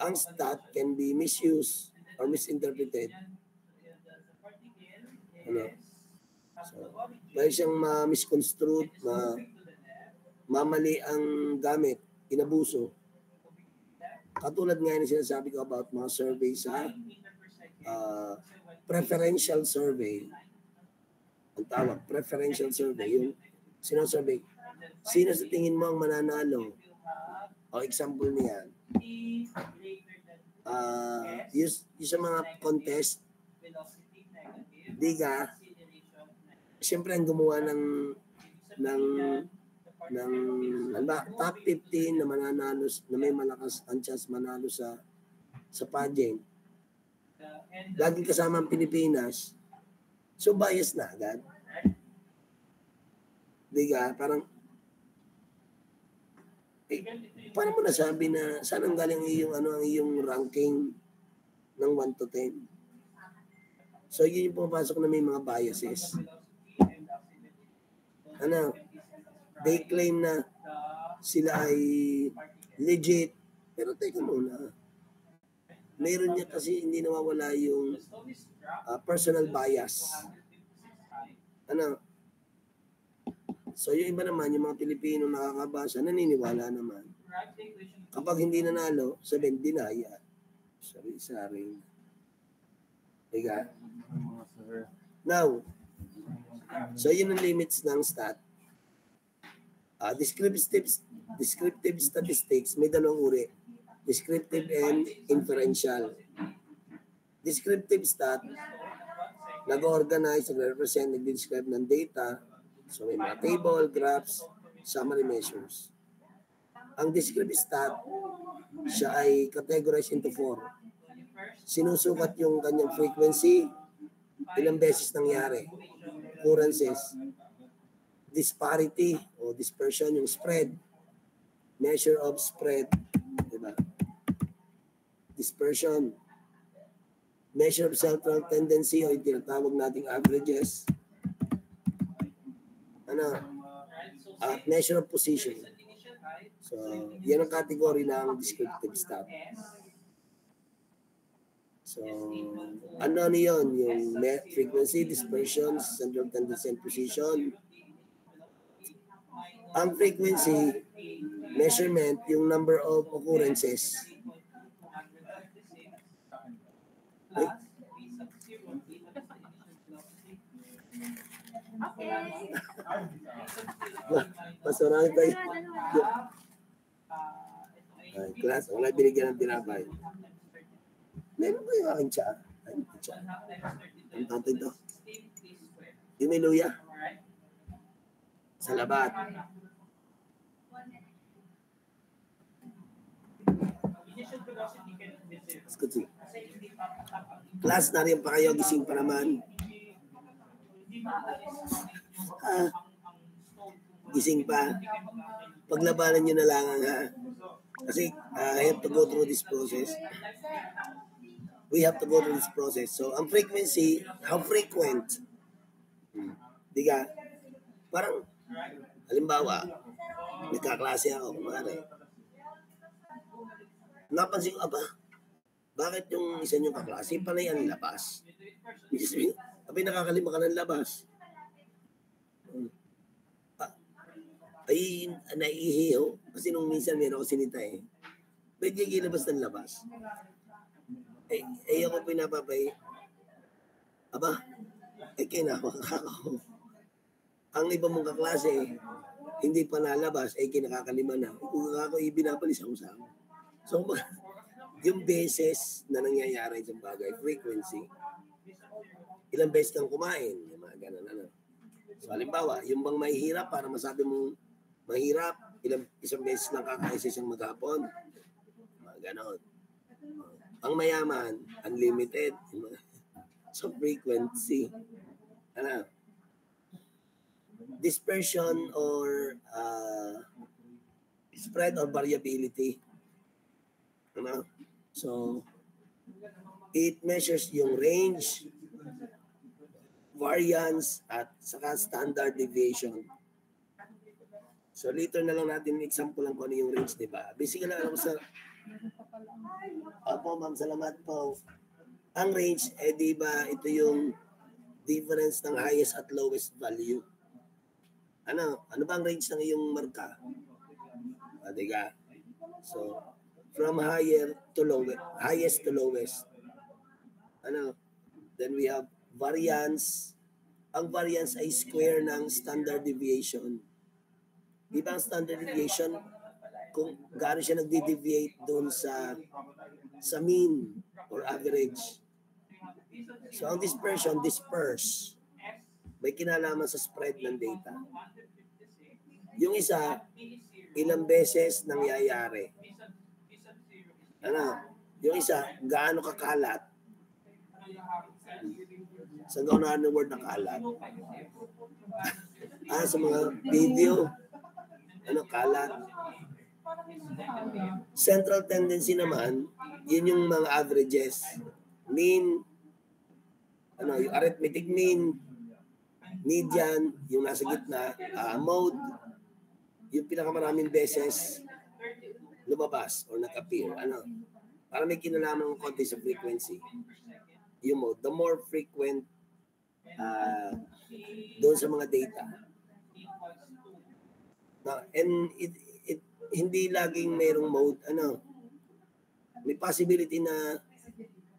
Ang stat can be misused or misinterpreted. So, may siyang misconstrued, mamali ang gamit, inabuso. Katulad nga yung sinasabi ko about mga survey sa preferential survey. Ang tawag, preferential survey. Yung sinasurvey, sino sa tingin mo ang mananalo? O example niyan. Yung sa mga contest, diga, siyempre ang gumawa ng top 15 na mananalo, na may malakas ang chance manalo sa pageant. Laging kasama ang Pilipinas. So bias na agad. Diga, parang paano mo nasabi na saan ang galing ang iyong ranking ng 1 to 10? So yun yung pumapasok na may mga biases. They claim na sila ay legit. Pero teka muna. Meron niya kasi hindi nawawala yung personal bias. Ano? So yung iba naman, yung mga Pilipino nakakabasa, naniniwala naman. Kapag hindi nanalo, sabihin, dinaya. Sari-sari. Diga? Now, so yun ang limits ng stat. Descriptive statistics, may dalawang uri. Descriptive and inferential. Descriptive stat, nag-organize, nag-represent, nag-describe ng data. So may mga table, graphs, summary measures. Ang descriptive stat, siya ay categorized into 4. Sinusukat yung kanyang frequency, ilang beses nangyari, occurrences, disparity o dispersion, yung spread, measure of spread, diba? Dispersion, measure of central tendency o yung tinatawag nating averages, measure of position. So, yan ang category ng descriptive stat. So, ano yun? Yung frequency, dispersion, central tendency, and position. Ang frequency, measurement, yung number of occurrences. Ay? Mas marami tayo. Class, wala binigyan ng tinapay. Meron ba yung aking tsa? Ay, tsa. Ang tatay to. Yung may luya. Sa labat. Class, nariyan pa kayo. Gising pa naman. Gising pa. Paglabanan nyo na lang ha. Kasi I have to go through this process. We have to go through this process. So, ang frequency, how frequent? Diga, parang, halimbawa, nagkaklase ako, kumari. Napansin ko, bakit yung isa nyo kaklase, panay ang labas? Abay, nakakalima ka ng labas. Ay, naiihiho. Kasi nung minsan meron ako sinita eh. Pwede gilabas ng labas. Ako pinapapay. Kinawak ako. Ang iba mong kaklase, hindi pa nalabas, kinakakalima na. Kung ako, ibinabalis ako sa ako. So, yung beses na nangyayari sa bagay, frequency, ilang beses kang kumain, yung mga ganun. So, halimbawa, yung bang mahihirap para masabi mong mahirap, isang beses lang kakain sa isang maghapon. Mga ganon. Ang mayaman, unlimited. So, frequency. Dispersion or spread or variability. So, it measures yung range, variance, at saka standard deviation. So, later na lang natin example lang kung ano yung range, di ba? Basically, alam mo sa... Opo, ma'am, salamat po. Ang range, di ba, ito yung difference ng highest at lowest value. Ano ba ang range ng iyong marka? Diga? So, from highest to lowest. Then we have variance. Ang variance ay square ng standard deviation. Di ba ang standard deviation, kung gaano siya nagde-deviate doon sa mean or average. So, ang dispersion, disperse. May kinalaman sa spread ng data. Yung isa, ilang beses nangyayari. Yung isa, gaano kakalat. Saan ka unahan ng word na kalat? Sa mga video, kalat. Central tendency naman, yun yung mga averages. Mean, yung arithmetic mean, median, yung nasa gitna, mode, yung pinakamaraming beses lumabas or nag-appear. para may kinalaman ng konti sa frequency. Yung mode, the more frequent doon sa mga data. And hindi laging mayroong mode, may possibility na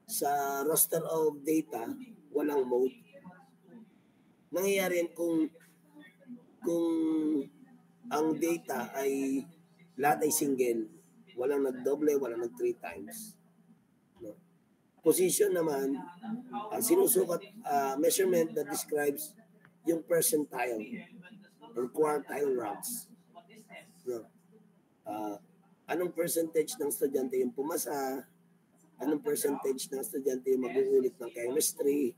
sa roster of data, walang mode. Nangyayari yan kung ang data ay lahat ay single, walang nagdoble, walang nag 3 times. No? Position naman, sinusukat, measurement that describes yung percentile or quartile ranks. No? Anong percentage ng estudyante yung pumasa, anong percentage ng estudyante yung mag-uulit ng chemistry,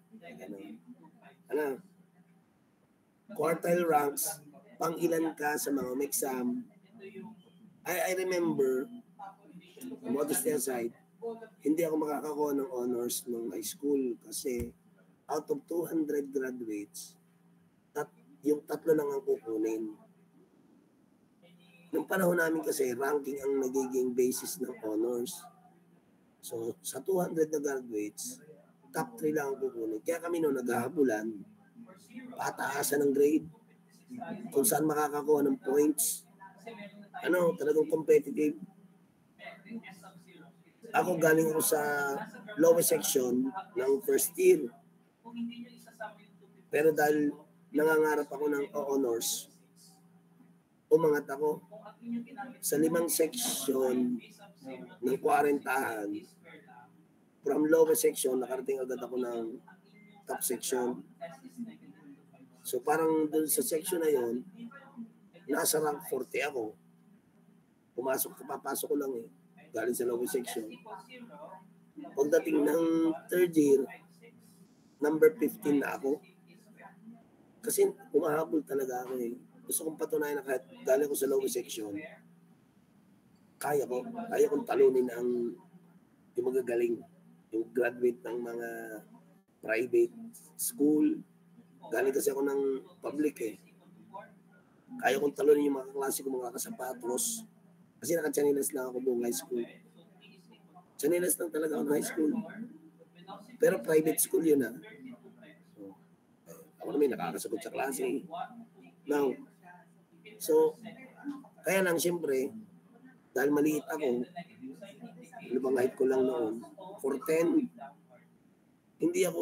quartile ranks, pang ilan ka sa mga exam. I remember, modesty aside, hindi ako makakakuha ng honors nung high school kasi out of 200 graduates, yung 3 lang ang kukunin. Nung panahon namin kasi, ranking ang nagiging basis ng honors. So, sa 200 na graduates, top 3 lang ang kukunin. Kaya kami nung naghahabulan, pataasan ng grade, kung saan makakakuha ng points. Talagang competitive. Ako galing ako sa lowest section ng first year. Pero dahil nangangarap ako ng honors, umangat ako sa 5 section ng 40-han. From lowest section, nakarating agad ako ng top section. So parang dun sa section na yon, nasa rank 40 ako. Papasok ko lang galing sa lowest section. Pagdating ng third year, number 15 na ako. Kasi umahabol talaga ako Gusto kong patunayan na kahit galing ko sa lowest section, kaya kong talunin yung magagaling, yung graduate ng mga private school. Galing kasi ako ng public Kaya kong talunin yung mga klase ko, mga kasapatos. Kasi naka-chanilas lang ako buong high school. Chanilas lang talaga ako ng high school. Pero private school yun So, ako naman nakakasagot sa klase. Now, so, kaya lang siyempre, dahil maliit ako, bang height ko lang noon, 4'10", hindi ako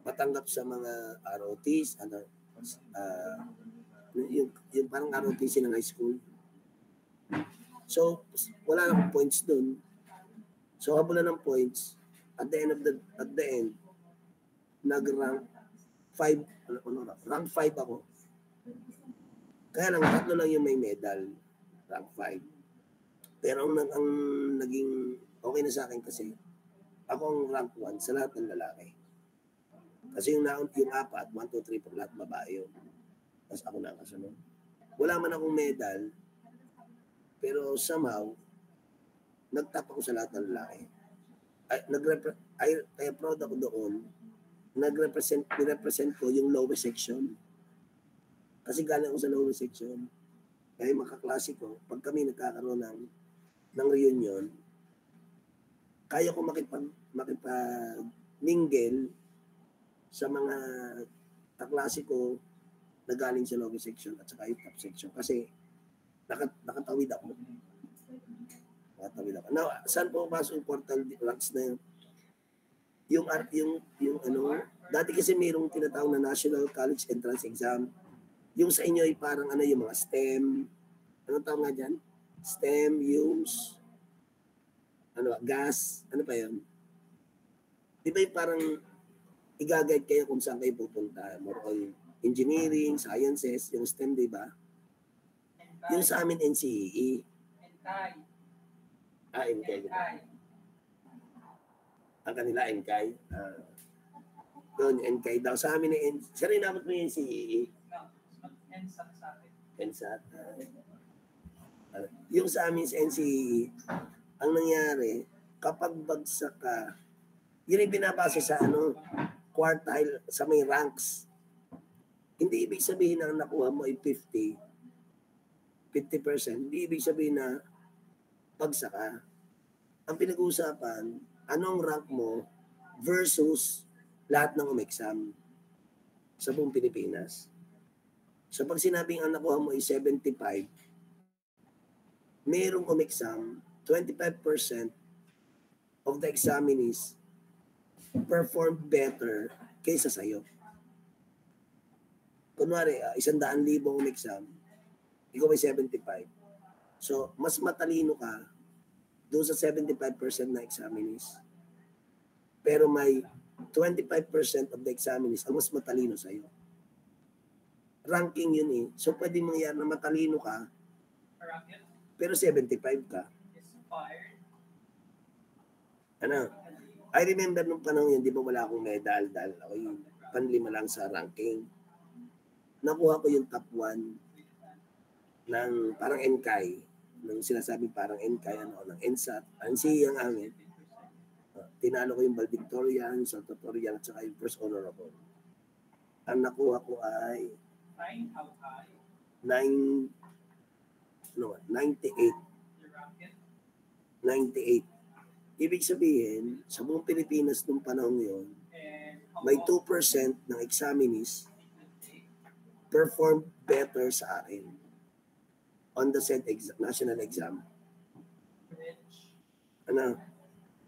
matanggap sa mga ROTs, yung parang ROTC ng high school. So, wala akong points doon. So, habulan ng points, at the end, nag-rank 5, rank 5 ako. Kaya lang, 3 lang yung may medal, rank 5. Pero ang naging okay na sa akin kasi, ako ang rank 1 sa lahat ng lalaki. Kasi yung 4, 1, 2, 3, 4, lahat babae yun. Tapos ako na kasunod. Wala man akong medal, pero somehow, nagtap ako sa lahat ng lalaki. Kaya proud ako doon, nirepresent ko yung lowest section. Kasi galing ako sa lowest section. Kaya makaklase ko, pag kami nagkakaroon ng reunion, kaya ko makipag-mingle sa mga kaklase ko na galing sa lowest section at saka yung top section. Kasi nakatawid ako. Now, saan po mas important ranks na yun? Dati kasi mayroong tinatawag na National College Entrance Exam. Yung sa inyo ay parang yung mga STEM. Anong tawag nga dyan? STEM, UMS, gas, ano pa yun? Di ba yung parang i-guide kayo kung saan kayo pupunta? More on engineering, sciences, yung STEM, di ba? Yung sa amin, NCEE. NCAI. Ang kanila, NCAI. Yun, NCAI daw. Sa amin, siya rin dapat mo yung NCEE. NSAT. Yung sa amin sa NCEE, ang nangyari, kapag bagsak ka, yun yung binabase sa quartile, sa may ranks. Hindi ibig sabihin na nakuha mo ay 50%. Hindi ibig sabihin na bagsak ka. ang pinag-uusapan, anong rank mo versus lahat ng umexam sa buong Pilipinas. So pag sinabing ang nakuha mo ay 75, mayroong umexam, 25% of the examinees perform better kaysa sa'yo. Kunwari, 100,000 umexam, ikaw ay 75. So, mas matalino ka doon sa 75% na examinees. Pero may 25% of the examinees ang mas matalino sa'yo. Ranking yun eh. So, pwede mangyari na matalino ka, pero 75 ka. Ano? I remember nung panahon yun, di ba wala akong medal dahil ako yung panlima lang sa ranking. Nakuha ko yung top 1 ng parang NCAI, ng sinasabing parang NCAI, ng NSAT, ang siya ang amin. Tinalo ko yung valedictorian, salutatorian, at saka yung first honorable. Ang nakuha ko ay 98. Ibig sabihin, sa buong Pilipinas nung panahon yun, may 2% ng examinees perform better sa akin on the said national exam. Ano?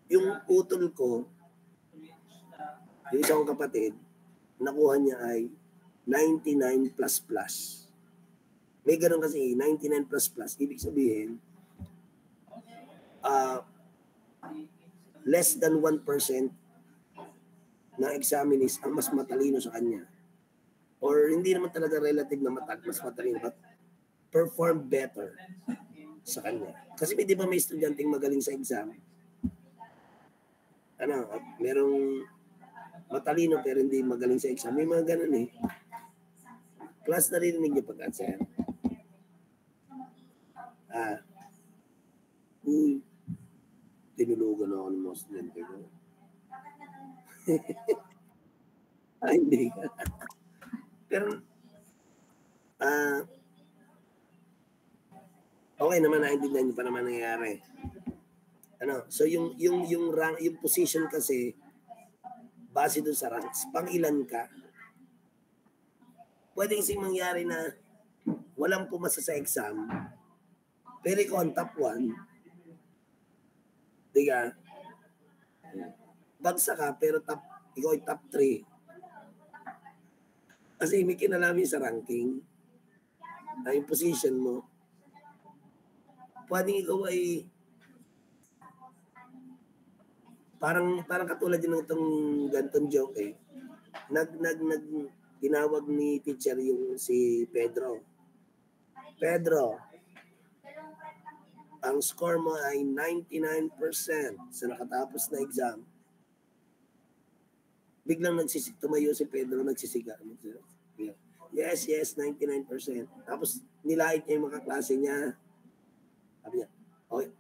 Yung utol ko, yung isang kapatid, nakuha niya ay 99++. May ganun kasi, 99++. Ibig sabihin, less than 1% na examinees ang mas matalino sa kanya. Or hindi naman talaga relative na mas matalino, but perform better sa kanya. Kasi di ba may estudyanteng magaling sa exam? Merong matalino pero hindi magaling sa exam. May mga ganun eh. Class, narinig niyo pag-answer. Tinulugan ako ng mga estudyante ko. Hindi ka. Pero, okay naman, naintindihan niyo pa naman nangyayari. So yung rank, yung position kasi, base doon sa ranks, pang ilan ka, pwede kasing mangyari na walang pumasa sa exam, pero ikaw ang top 1, diga, bagsak ka, pero ikaw ay top 3. Kasi may kinalamin sa ranking, na yung position mo, pwedeng ikaw ay parang katulad din ng itong gantong joke eh. Tinawag ni teacher yung si Pedro. Pedro, ang score mo ay 99% sa nakatapos na exam. Biglang tumayo si Pedro, nagsisiga. Yes, 99%. Tapos nilait niya yung mga klase niya. Sabi niya, okay,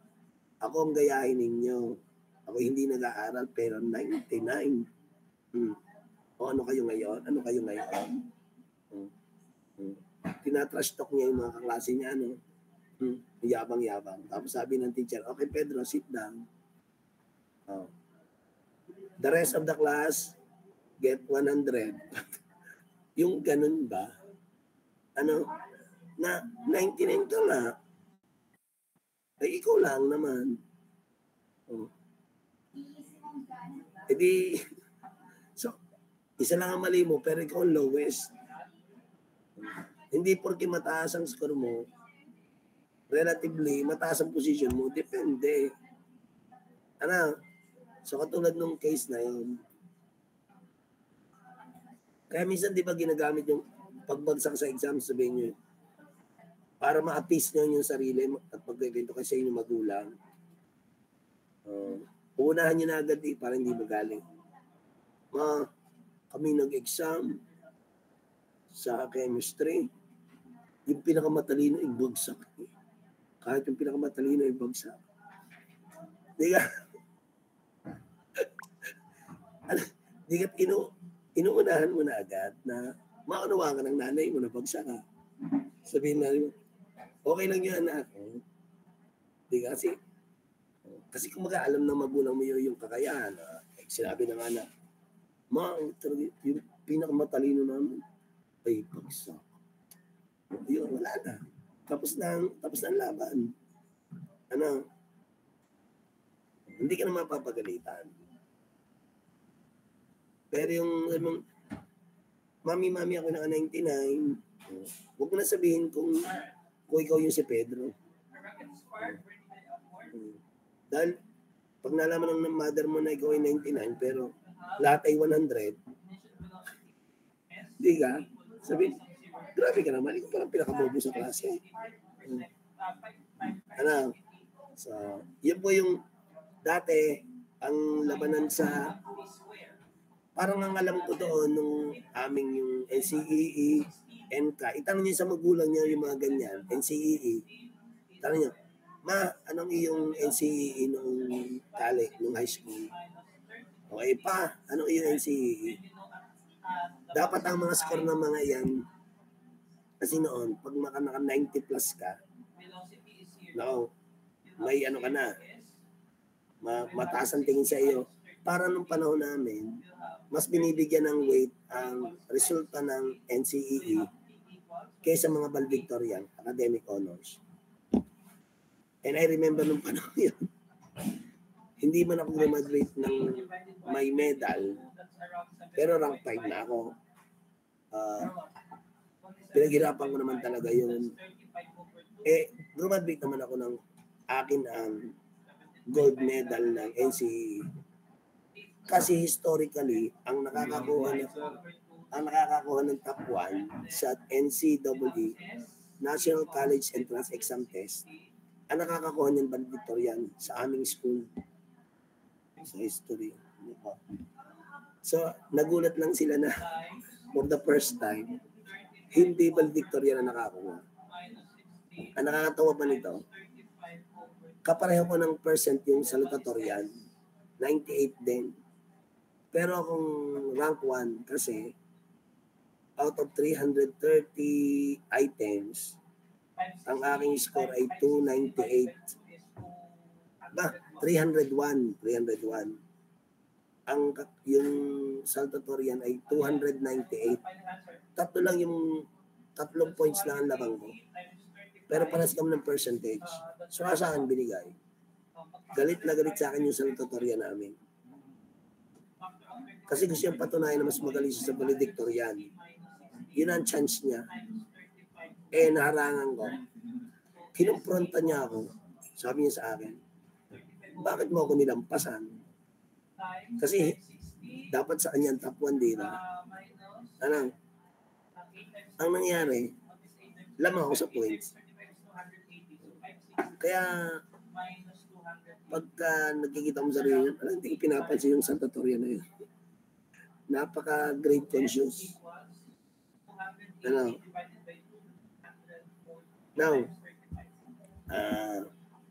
ako ang gayahin ninyo. Ako hindi nag-aaral pero 99. O ano kayo ngayon? Tinatrash talk niya yung mga kaklase niya, yabang-yabang. Tapos sabi ng teacher, okay Pedro, sit down. The rest of the class get 100. Yung ganun ba? Na 99 ka na. Ay, ikaw lang naman. Edi, so, isa lang ang mali mo, pero ikaw ang lowest. Hindi porke mataas ang score mo, relatively, mataas ang position mo, depende. So katulad nung case na yun. Kaya minsan di ba ginagamit yung pagbagsak sa exam, sabihin nyo, para ma-appease nyo yung sarili at pagkakito kasi yung magulang. Uunahan nyo na agad para hindi magaling. Kami nag-exam sa chemistry, yung pinakamatalino ay bagsak. Kahit yung pinakamatalino ay bagsak. Di ka? Di ka inuunahan mo na agad na maunawa ka ng nanay mo na bagsak ka. Sabihin na rin, okay lang yun anak. Di kasi, Kasi kung alam ng magulang mo yung kakayahan, sinabi na nga na, yung pinakamatalino namin ay pagsak. Yun, wala na. Tapos na ang laban. Ano? Hindi ka na mapapagalitan. Pero yung mami ako na 99, huwag mo na sabihin kung ikaw yung si Pedro. Dahil pag nalaman ng mother mo na ikaw ay 99, pero lahat ay 100, di ka? Sabihin, grabe ka naman, ikaw parang pinakabobo sa klase. Ano? So, yun po yung dati, ang labanan sa, parang ang alam ko doon, nung aming yung NCEE, NCA, itanong niyo sa magulang niya yung mga ganyan, NCEE, tanong niyo, ma, anong iyong NCEE nung nung high school? Okay pa, anong iyong NCEE? Dapat ang mga score ng mga yan, kasi noon, pag naka 90 plus ka, may ano ka na, mataas ang tingin sa iyo. Para nung panahon namin, mas binibigyan ng weight ang resulta ng NCEE kaysa mga valedictorian, academic honors. And I remember nung panahon yun, hindi man ako graduate ng may medal, pero rank 5 na ako. Pinaghirapan ko naman talaga yun. Graduate naman ako ng akin ang gold medal ng NCEE. Kasi historically, ang nakakakuha ng top 1 sa NCEE, National College Entrance Exam Test, ang nakakakuha ng valedictorian sa aming school sa history. So, nagulat lang sila na for the first time, hindi valedictorian na nakakuha. Ang nakakatawa pa nito, kapareho ko ng percent yung salutatorian, 98 din. Pero akong rank 1 kasi out of 330 items, ang aking score ay 298. 301. Yung salutatorian ay 298. Tatlong points lang ang labang ko. Pero paras kami ng percentage. So, sa akin binigay. Galit na galit sa akin yung salutatorian namin. Kasi gusto yung patunayan na mas magaling siya sa valedictorian. Yun ang chance niya. Naharangan ko. Kinumpronta niya ako. Sabi niya sa akin, bakit mo ako nilampasan? Kasi dapat sa kanyang top 1, di ba? Ang nangyari, lamang ako sa points. Kaya, pagka nagkikita mo sa rin, hindi ko pinapansin yung salutatorian na yun. Napaka-grade conscious. Now,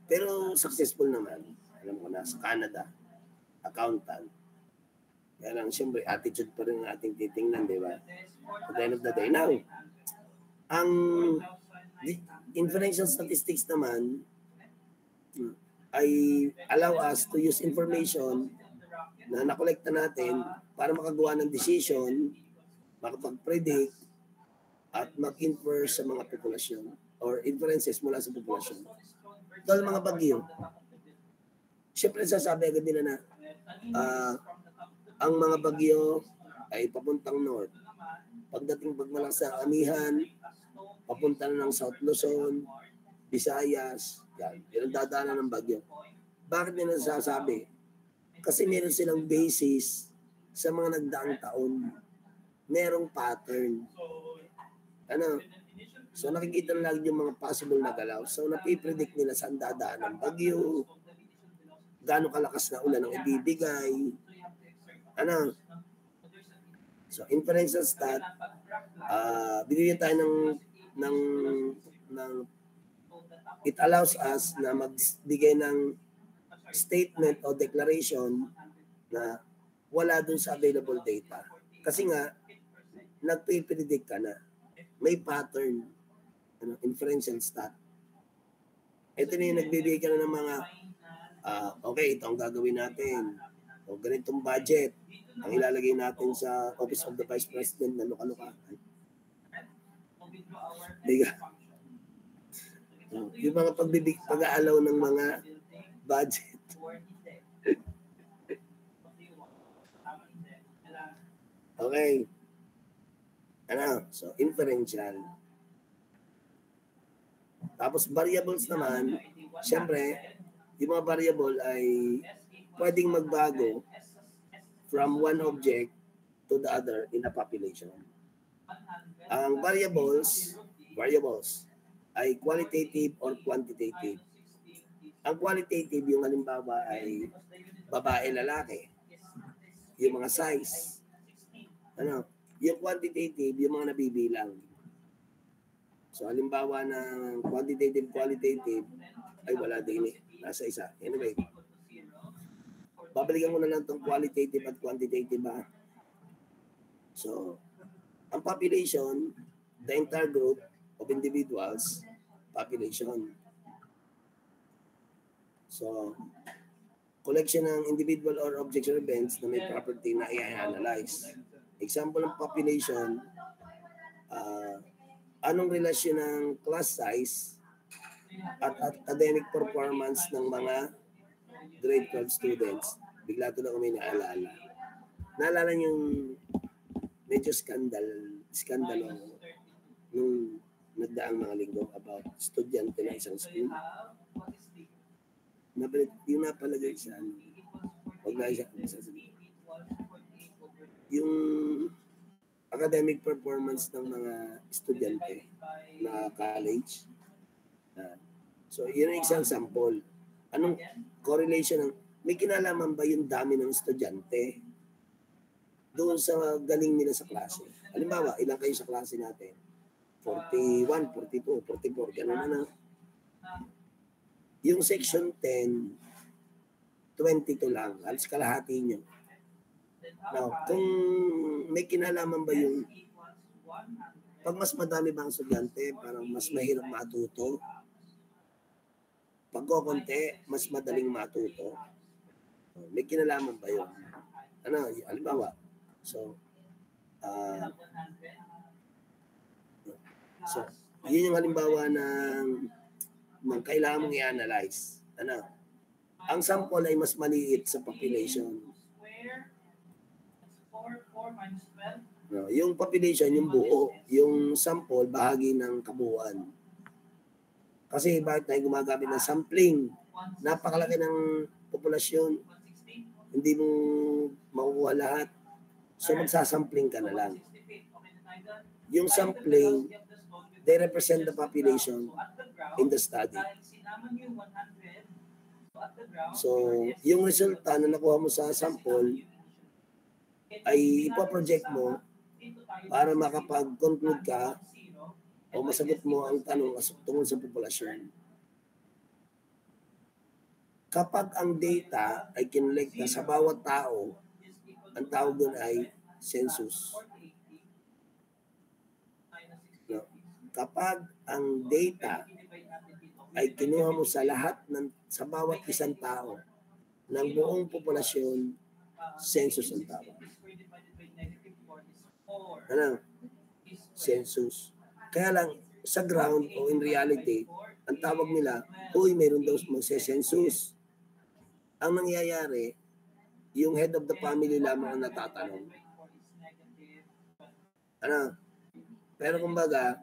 pero successful naman. Alam ko na, sa Canada, accountant. Kaya lang, siyempre, attitude pa rin ang ating titingnan, di ba? At the end of the day. Now, ang inferential statistics naman ay allow us to use information na nakolekta natin para makagawa ng decision, makapag-predict, at mag-infer sa mga populasyon or inferences mula sa populasyon. Dahil mga bagyo, siyempre sasabi agad nila na ang mga bagyo ay papuntang north. Pagdating pagmalas sa Amihan, papunta na ng South Luzon, Visayas, yan ang dadaanan ng bagyo. Bakit nila nasasabi? Kasi meron silang basis sa mga nagdaang taon. Merong pattern. So nakikita na lang yung mga possible na galaw. So napipredict nila saan dadaan ng bagyo, gaano kalakas na ulan ang ibibigay. So inferential stat, binigyan tayo ng it allows us na magbigay ng statement o declaration na wala dun sa available data. Kasi nga, nagpipredict ka na. May pattern, inferential stat. Ito na yung nagbibigay ka na ng mga Okay, ito ang gagawin natin. O ganitong budget ang ilalagay natin sa Office of the Vice President na luka-luka. Yung mga pag-aalaw ng mga budget. Okay. So inferential. Tapos variables naman, siyempre, yung mga variable ay pwedeng magbago from one object to the other in a population. Ang variables ay qualitative or quantitative. Ang qualitative, yung halimbawa ay babae, lalaki. Yung mga size. Yung quantitative, yung mga nabibilang. So, halimbawa ng quantitative, qualitative, ay wala din eh. Nasa isa. Anyway, babalikan ko na lang itong qualitative at quantitative ba. So, ang population, the entire group of individuals, population. So, collection ng individual or objects or events na may property na i-analyze. Example ng population, anong relasyon ng class size at academic performance ng mga grade 12 students. Bigla ito na kami naalala. Naalala yung medyo skandalo nung nagdaang mga linggo about estudyante na isang school. Yung napalagay sa huwag na siya yung academic performance ng mga estudyante na college. So, yun ang isang sample. Anong correlation? May kinalaman ba yung dami ng estudyante doon sa galing nila sa klase? Halimbawa, ilang kayo sa klase natin? 41, 42, 44, gano'n na. Yung section 10, 22 lang. Halos kalahati nyo. Now, kung may kinalaman ba yung pag mas madami bang estudyante, parang mas mahirap matuto. Pag konti, mas madaling matuto. May kinalaman ba yun? Halimbawa. So, yun yung halimbawa ng kailangan mong i-analyze. Ang sample ay mas maliit sa population. Yung population, yung buo, yung sample, bahagi ng kabuuan. Kasi bakit tayo gumagamit ng sampling? Napakalaki ng populasyon. Hindi mo makukuha lahat. So magsasampling ka na lang. Yung sampling, they represent the population in the study. So, yung resulta na nakuha mo sa sample ay ipoproject mo para makapag-conclude ka o masagot mo ang tanong tungkol sa populasyon. Kapag ang data ay kinolekta sa bawat tao, ang tawag doon ay census. Kapag ang data ay kinuha mo sa sa bawat isang tao ng buong populasyon, census ang tawag. Census. Kaya lang, sa ground o in reality, ang tawag nila, mayroon daw magse-census. Ang nangyayari, yung head of the family lamang ang natatanong. Pero kumbaga,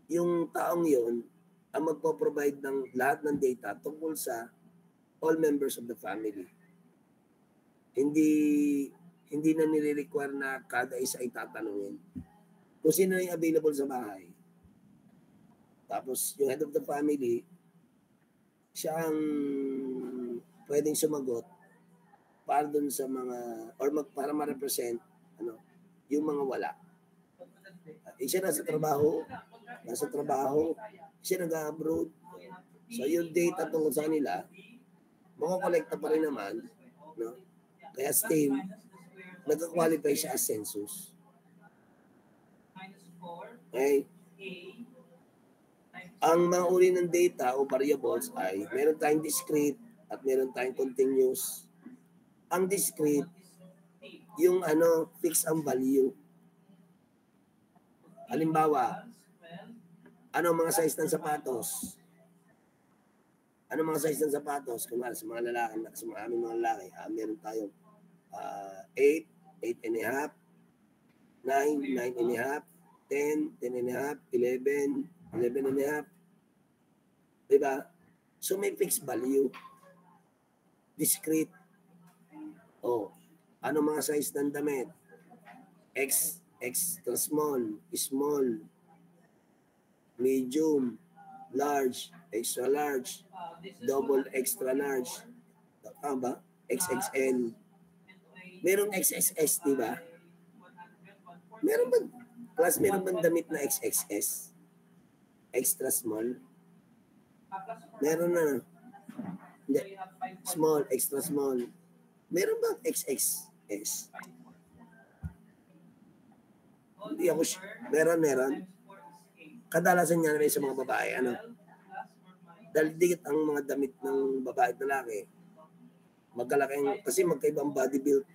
yung taong yun, ang magpo-provide ng lahat ng data tungkol sa all members of the family. Hindi na nire-require na kada isa ay tatanungin. Kung sino yung available sa bahay. Tapos yung head of the family, siya ang pwedeng sumagot para dun sa mga, or para ma-represent yung mga wala. Siya nasa trabaho, siya nag-abroad. So yung data tungkol sa kanila, makakolekta pa rin naman, no? Kaya still, nag-qualify siya as census. Okay? Ang mga uri ng data o variables ay meron tayong discrete at meron tayong continuous. Ang discrete, yung fix ang value. Halimbawa, ano mga size ng sapatos? Ano mga size ng sapatos? Kunwari, sa mga lalaki, sa mga aming mga lalaki, meron tayong 8, 8.5, 9, 9.5, 10, 10.5, 11, 11.5. Diba? So may fixed value. Discrete. Ano mga size ng damit? Extra small, small, medium, large, extra large, double extra large. Tama ba? XXL. Merong XXS, di ba? Meron ba? Class, meron ba damit na XXS? Extra small? Meron na. Hindi. Small, extra small. Meron ba XXS? Hindi ako meron. Kadalasan niya rin sa mga babae, dahil dikit ang mga damit ng babae at lalaki. Magkalaking, kasi magkaibang body build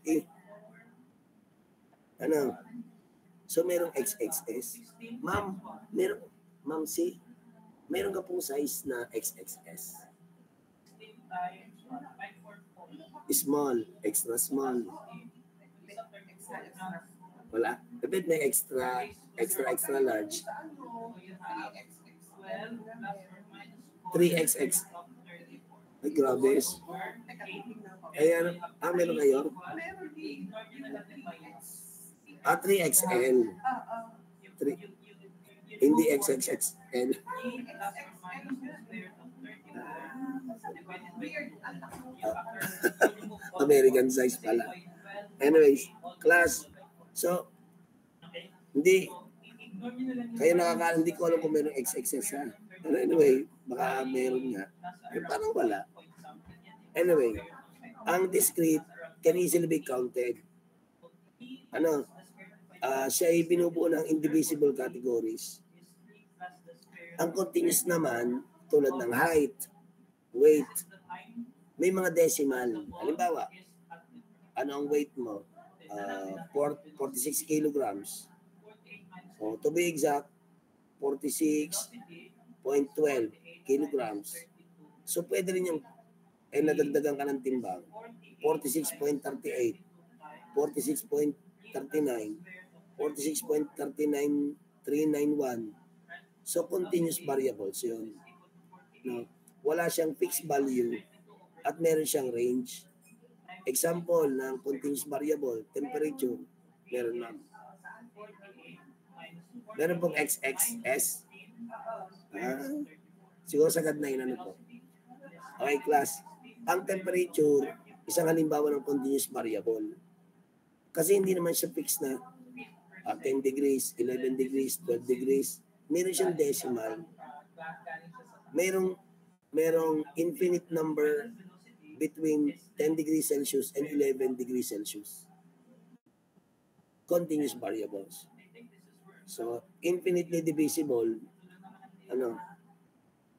So merong XXS. Ma'am, meron ka pong size na XXS. Small, extra small. Wala. Kapit may extra large. 3XX. Ay, grabe. Meron kayo? 3XL. Hindi XXXL. American size pala. Anyways, class. So, hindi ko alam kung meron XXS ha. Pero anyway, baka meron nga. Parang wala. Anyway, ang discrete can easily be counted. Siya ay binubuo ng indivisible categories. Ang continuous naman, tulad ng height, weight, may mga decimal. Halimbawa, ano ang weight mo? 46 kilograms. So, to be exact, 46.12 kilograms. So, pwede rin yung nadagdagan ka ng timbang. 46.38, 46.39, 46.39391. So, continuous variables yun. No? Wala siyang fixed value at meron siyang range. Example ng continuous variable, temperature, meron lang. Meron pong XXS. Siguro sagad na yun po. Okay, class. Ang temperature, isang halimbawa ng continuous variable. Kasi hindi naman siya fixed na 10 degrees, 11 degrees, 12 degrees. Meron siyang decimal. Merong infinite number between 10 degrees Celsius and 11 degrees Celsius. Continuous variables. So, infinitely divisible,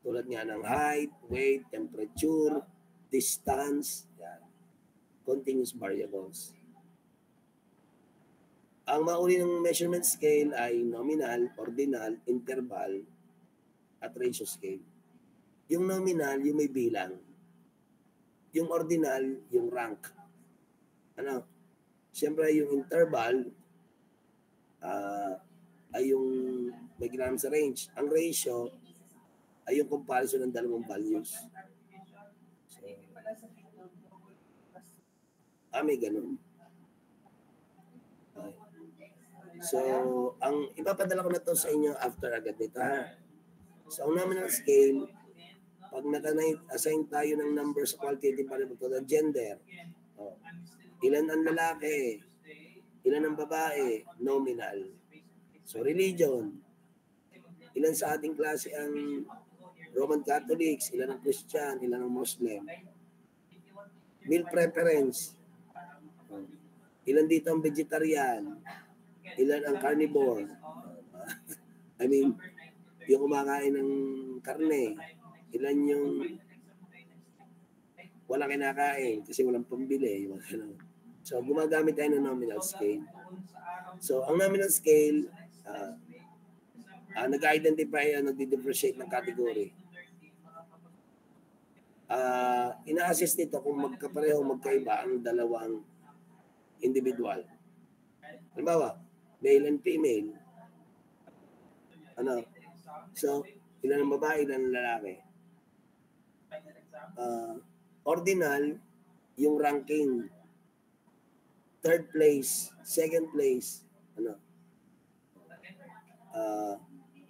tulad nga ng height, weight, temperature, distance, yan. Continuous variables. Ang mauri ng measurement scale ay nominal, ordinal, interval, at ratio scale. Yung nominal, yung may bilang. Yung ordinal, yung rank. Siyempre, yung interval ay yung may ginamit sa range. Ang ratio ay yung comparison ng dalawang values. So, may ganun. Okay. So, ang ipapadala ko na to sa inyo after agad nito ha. So, ang nominal scale, pag naka-assign tayo ng number sa qualitative variable to the gender, ilan ang lalaki, ilan ang babae, nominal. So, religion, ilan sa ating klase ang Roman Catholics, ilan ang Christian, ilan ang Muslim. Meal preference, ilan dito ang vegetarian, ilan ang carnivore. yung kumakain ng karne, ilan yung walang kinakain kasi walang pambili. So, gumagamit tayo ng nominal scale. So, ang nominal scale, nag-identify, nag-differentiate ng category. Ina-assess nito kung magkapareho, magkaiba ang dalawang individual. Halimbawa, male and female. So, ilan ang babae, ilan ang lalaki. Ordinal, yung ranking, third place, second place,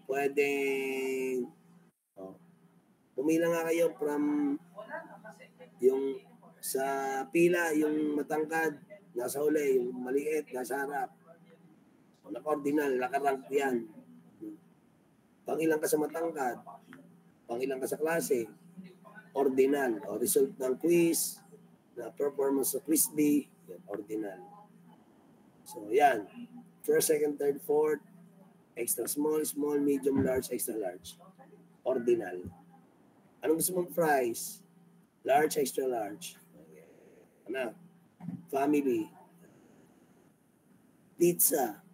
pwedeng, pumila nga kayo from yung sa pila, yung matangkad, nasa huli, yung maliit, nasa harap. Naka-ordinal, naka-rank yan. Pang-ilang ka sa matangkad, pang-ilang ka sa klase, ordinal. O result ng quiz, na performance sa quiz B, yan, ordinal. So, yan. First, second, third, fourth, extra small, small, medium, large, extra large. Ordinal. Anong gusto mong price? Large, extra large. Family. Pizza.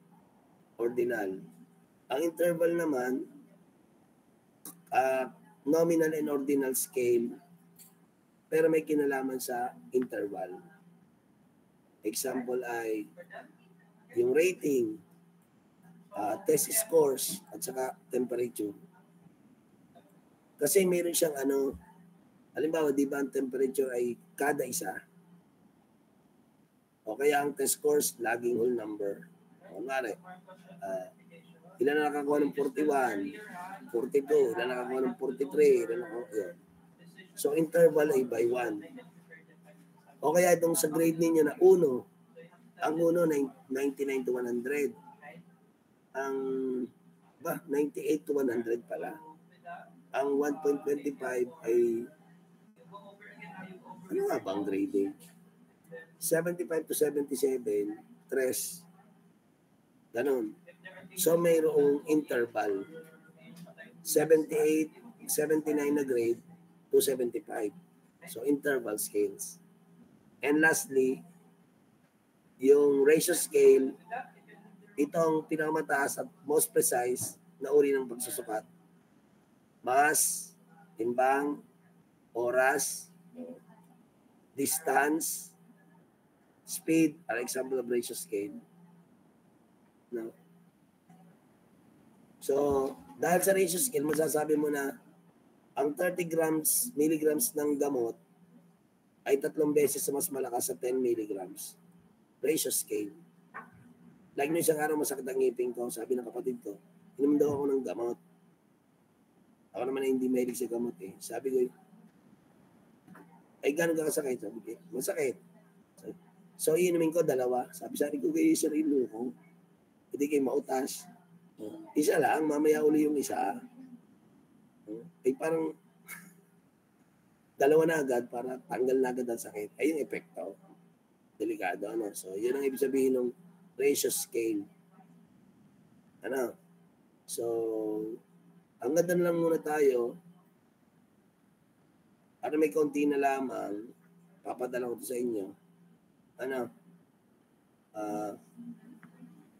Ordinal. Ang interval naman, nominal and ordinal scale, pero may kinalaman sa interval. Example ay yung rating, test scores, at saka temperature. Kasi meron siyang halimbawa, di ba ang temperature ay kada isa? O kaya ang test scores, laging whole number. O nga ilan na nakakuha ng 41, 42, ilan na nakakuha ng 43, ilan na nakakuha. So, interval ay by 1. O kaya itong sa grade ninyo na 1, ang 1, 99 to 100. Ang 98 to 100 pala. Ang 1.25 ay ano nga bang grading? 75 to 77, 3. Ganon. So, mayroong interval. 78, 79 na grade to 75. So, interval scales. And lastly, yung ratio scale, itong pinakamataas at most precise na uri ng pagsusukat. Mass, timbang, oras, distance, speed, are example of ratio scale. No? So, dahil sa ratio scale, masasabi mo na ang 30 milligrams ng gamot ay 3 beses mas malakas sa 10 milligrams. Ratio scale. Like nung isang araw masakit ang ngipin ko, sabi ng kapatid ko, inom daw ako ng gamot. Ako naman ay hindi mahilig sa gamot eh. Sabi ko, ay gano'n ka kasakit? Sabi ko, masakit. So, inumin ko 2. Sabi ko kayo sa rin ko, hindi kayo mautas. Isa lang, mamaya uli yung isa. Ay parang 2 na agad para tanggal na agad ang sakit. Ay yung epekto. Delikado, So, yun ang ibig sabihin ng ratio scale. So, hanggang lang muna tayo. Para may konti na lamang, papadala ko ito sa inyo.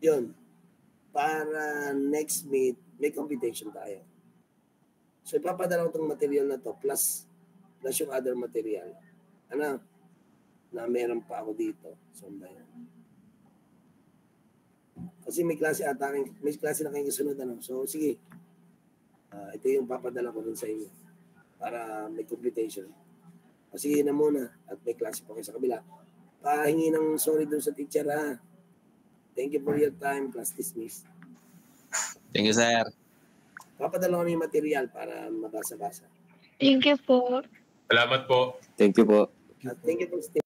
Yun. Para next meet, may computation tayo. So, ipapadala ko itong material na to plus yung other material. Na meron pa ako dito. So, kasi may klase na kayong kasunod. So, sige. Ito yung papadala ko dun sa inyo para may computation. Sige na muna at may klase pa kayo sa kabila. Pahingi ng sorry dun sa teacher ha. Thank you for your time. Class dismissed. Thank you, sir. Papadala ko yung material para mabasa-basa. Thank you po. Salamat po. Thank you po. At thank you for staying.